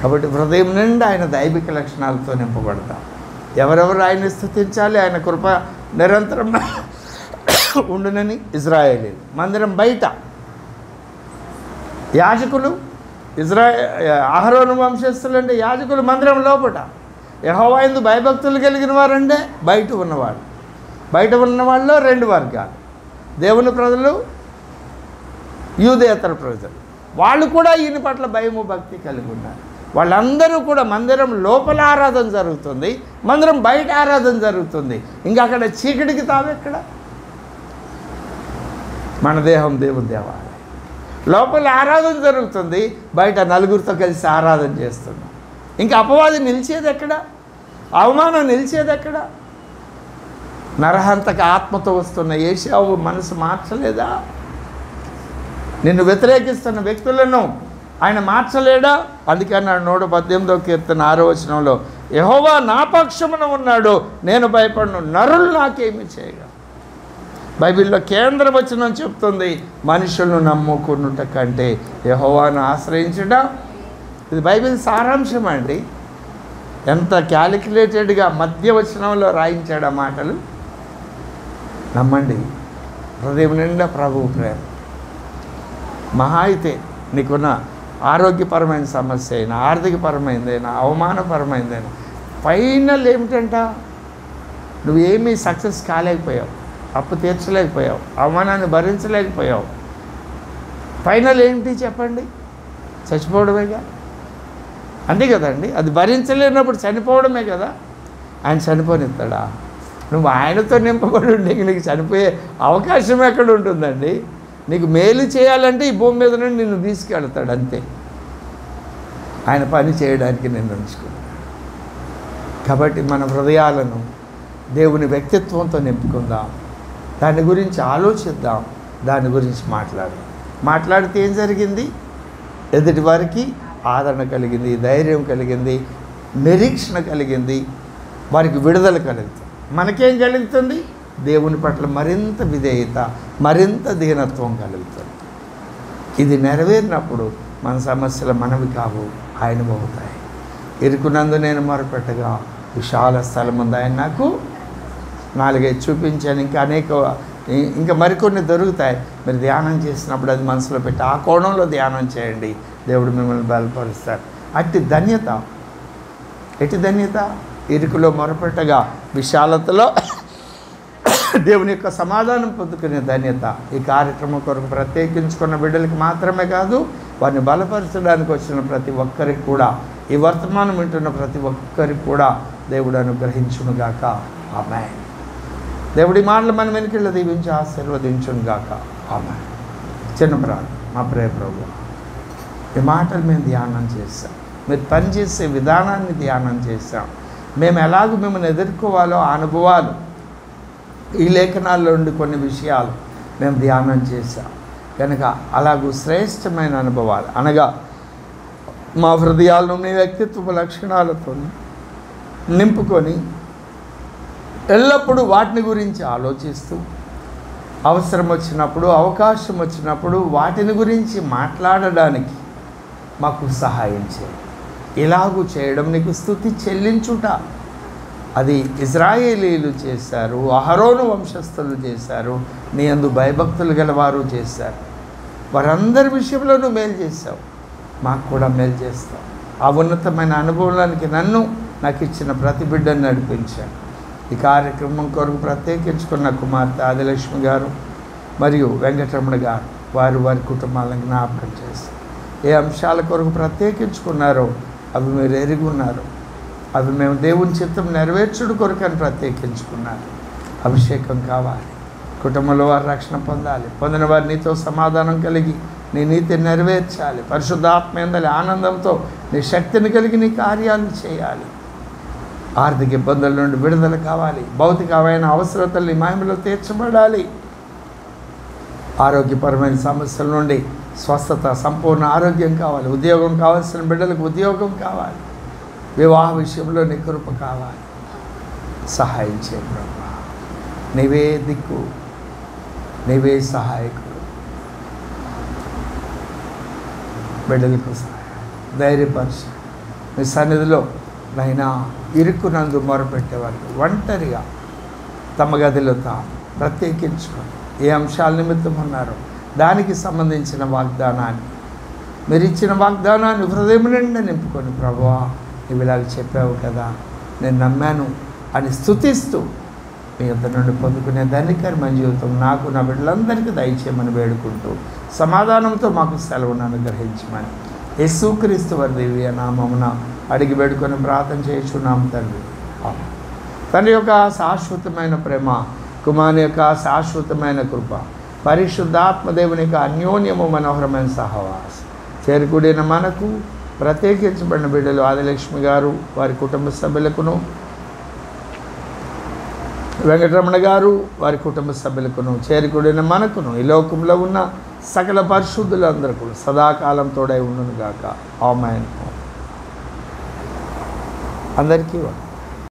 కాబట్టి హృదయం నిండా ఆయన దైవిక లక్షణాలతో నింపబడతాం. ఎవరెవరు ఆయన స్తుతించాలి? ఆయన కృప నిరంతరం ఉండునని ఇజ్రాయేలీలు. మందిరం బయట యాజకులు, అహరోను వంశస్థులు అంటే యాజకులు మందిరం లోపట. యెహోవా యందు భయభక్తులు కలిగిన వారంటే బయట ఉన్నవాళ్ళు. బయట ఉన్న వాళ్ళలో 2 వర్గాలు, దేవుని ప్రజలు, యూదేతర ప్రజలు. వాళ్ళు కూడా ఈయన పట్ల భయము భక్తి కలిగి ఉన్నారు. వాళ్ళందరూ కూడా మందిరం లోపల ఆరాధన జరుగుతుంది, మందిరం బయట ఆరాధన జరుగుతుంది. ఇంకా అక్కడ చీకటికి తావెక్కడ? మన దేహం దేవుని దేవాలయం. లోపల ఆరాధన జరుగుతుంది, బయట నలుగురితో కలిసి ఆరాధన చేస్తున్నాం. ఇంకా అపవాది నిలిచేది ఎక్కడ? అవమానం నిలిచేది ఎక్కడ? నరహంతక ఆత్మతో వస్తున్న ఏశావు మనసు మార్చలేదా? నిన్ను వ్యతిరేకిస్తున్న వ్యక్తులను ఆయన మార్చలేడా? అందుకే అన్నాడు 118వ కీర్తన 6వ వచనంలో, యెహోవా నా పక్షమున ఉన్నాడు, నేను భయపడను, నరులు నాకేమి చేయగలరు. బైబిల్లో కేంద్ర వచనం చెప్తుంది, మనుషులను నమ్ముకున్నట కంటే యెహోవాను ఆశ్రయించడం. ఇది బైబిల్ సారాంశం అండి. ఎంత క్యాలిక్యులేటెడ్గా మధ్య వచనంలో రాయించాడు ఆ మాటలు. నమ్మండి. హృదయం నిండా ప్రభువు ప్రేమ. మహా అయితే నీకున్న ఆరోగ్యపరమైన సమస్య అయినా, ఆర్థికపరమైనదైనా, అవమానపరమైనదైనా, ఫైనల్ ఏమిటంట? నువ్వేమీ సక్సెస్ కాలేకపోయావు, అప్పు తీర్చలేకపోయావు, అవమానాన్ని భరించలేకపోయావు. ఫైనల్ ఏంటి చెప్పండి? చచ్చిపోవడమేగా. అంతే కదండి. అది భరించలేనప్పుడు చనిపోవడమే కదా. ఆయన చనిపోనిస్తాడా? నువ్వు ఆయనతో నింపబడి ఉంటే నీకు చనిపోయే అవకాశం ఎక్కడ ఉంటుందండి? నీకు మేలు చేయాలంటే ఈ భూమి మీద నుండి నిన్ను తీసుకెళ్తాడు, అంతే. ఆయన పని చేయడానికి నిన్ను ఉంచుకున్నాడు. కాబట్టి మన హృదయాలను దేవుని వ్యక్తిత్వంతో నింపుకుందాం, దాని గురించి ఆలోచిద్దాం, దాని గురించి మాట్లాడితే ఏం జరిగింది? ఎదుటి వారికి ఆదరణ కలిగింది, ధైర్యం కలిగింది, నిరీక్షణ కలిగింది, వారికి విడుదల కలుగుతుంది. మనకేం కలుగుతుంది? దేవుని పట్ల మరింత విధేయత, మరింత దీనత్వం కలుగుతుంది. ఇది నెరవేరినప్పుడు మన సమస్యలు మనవి కావు, ఆయనవి అవుతాయి. ఇరుకునందు నేను మొరపెట్టగా విశాల స్థలం ఉంది, ఆయన నాకు 4-5 చూపించాను. ఇంకా మరికొన్ని దొరుకుతాయి. మీరు ధ్యానం చేసినప్పుడు అది మనసులో పెట్టి ఆ కోణంలో ధ్యానం చేయండి. దేవుడు మిమ్మల్ని బలపరుస్తాడు. ఎట్టి ధన్యత ఇరుకులో మొరపెట్టగా విశాలతలో దేవుని యొక్క సమాధానం పొందుకునే ధన్యత. ఈ కార్యక్రమం కొరకు ప్రత్యేకించుకున్న బిడ్డలకి మాత్రమే కాదు, వారిని బలపరచడానికి వచ్చిన ప్రతి ఒక్కరికి కూడా, ఈ వర్తమానం వింటున్న ప్రతి ఒక్కరికి కూడా దేవుడు అనుగ్రహించునుగాక. ఆమేన్. దేవుడి మాటలు మన వెనుకల్లో దీవించి ఆశీర్వదించునుగాక. ఆమేన్. చిన్న ప్రార్థన. మా ప్రియ ప్రభువా, ఈ మాటలు మేము ధ్యానం చేశాం, మీరు పనిచేసే విధానాన్ని ధ్యానం చేశాం, మేము ఎలాగో మిమ్మల్ని ఎదుర్కోవాలో ఆ అనుభవాలు, ఈ లేఖనాల్లో ఉండి కొన్ని విషయాలు మేము ధ్యానం చేశాం కనుక అలాగూ శ్రేష్టమైన అనుభవాలు అనగా మా హృదయాలను మీ వ్యక్తిత్వ లక్షణాలతో నింపుకొని ఎల్లప్పుడూ వాటిని గురించి ఆలోచిస్తూ అవసరం వచ్చినప్పుడు, అవకాశం వచ్చినప్పుడు వాటిని గురించి మాట్లాడడానికి మాకు సహాయం చేయి. ఇలాగూ చేయడం నీకు స్తుతి చెల్లించుట. అది ఇజ్రాయేలీలు చేశారు, అహరోను వంశస్థులు చేశారు, నీ యందు భయభక్తులు గలవారు చేశారు. వారందరి విషయంలో నువ్వు మేలు చేశావు, మాకు కూడా మేలు చేస్తావు. ఆ ఉన్నతమైన అనుభవానికి నన్ను, నాకు ఇచ్చిన ప్రతి బిడ్డను నడిపించాను. ఈ కార్యక్రమం కొరకు ప్రత్యేకించుకున్న కుమార్తె ఆదిలక్ష్మి గారు మరియు వెంకటరమణ గారు వారి కుటుంబాలను జ్ఞాపకం చేసి ఏ అంశాల కొరకు ప్రత్యేకించుకున్నారో అవి మీరు ఎరిగి ఉన్నారు. అవి మేము దేవుని చిత్తం నెరవేర్చుడు కొరకు అని ప్రత్యేకించుకున్నారు. అభిషేకం కావాలి, కుటుంబంలో వారు రక్షణ పొందాలి, పొందిన వారు నీతో సమాధానం కలిగి నీ నీతిని నెరవేర్చాలి, పరిశుద్ధాత్మ యందలి ఆనందంతో నీ శక్తిని కలిగి నీ కార్యాలు చేయాలి. ఆర్థిక ఇబ్బందుల నుండి విడుదల కావాలి, భౌతికమైన అవసరతలు నీ మహిమలో తీర్చబడాలి. ఆరోగ్యపరమైన సమస్యల నుండి స్వస్థత, సంపూర్ణ ఆరోగ్యం కావాలి. ఉద్యోగం కావాల్సిన బిడ్డలకు ఉద్యోగం కావాలి. వివాహ విషయంలో నీ కృప కావాలి. సహాయం చేయ ప్రభువా. నీవే దిక్కు, నీవే సహాయకుడు. బిడ్డలకు సహాయం ధైర్యపరిచి మీ సన్నిధిలో నైనా ఇరుక్కునందు మొరపెట్టేవారు ఒంటరిగా తమ గదిలో తాము ప్రత్యేకించుకొని ఏ అంశాల నిమిత్తం ఉన్నారో దానికి సంబంధించిన వాగ్దానాన్ని, మీరు ఇచ్చిన వాగ్దానాన్ని హృదయం నిండా నింపుకొని, ప్రభువా నువ్వు ఇలాగ చెప్పావు కదా, నేను నమ్మాను అని స్తుతిస్తూ మీ యొద్ద నుండి పొందుకునే ధన్యకరమైన జీవితం నాకు, నా బిడ్డలందరికీ దయచేయమని వేడుకుంటూ సమాధానంతో మాకు సెలవును అనుగ్రహించమని యేసుక్రీస్తు వారి దివ్య నామమున అడిగి వేడుకొని ప్రార్థన చేయుచున్నాం తండ్రి. తండ్రి యొక్క శాశ్వతమైన ప్రేమ, కుమారుని యొక్క శాశ్వతమైన కృప, పరిశుద్ధాత్మదేవుని యొక్క అన్యోన్యము మనోహరమైన సహవాసం చేరుకుడిన మనకు, ప్రత్యేకించబడిన బిడ్డలు ఆదిలక్ష్మి గారు వారి కుటుంబ సభ్యులకును, వెంకటరమణ గారు వారి కుటుంబ సభ్యులకును, చేరుకుడిన మనకును, ఈ లోకంలో ఉన్న సకల పరిశుద్ధులందరికీ సదాకాలం తోడై ఉండును గాక. ఆమేన్. అందరికీ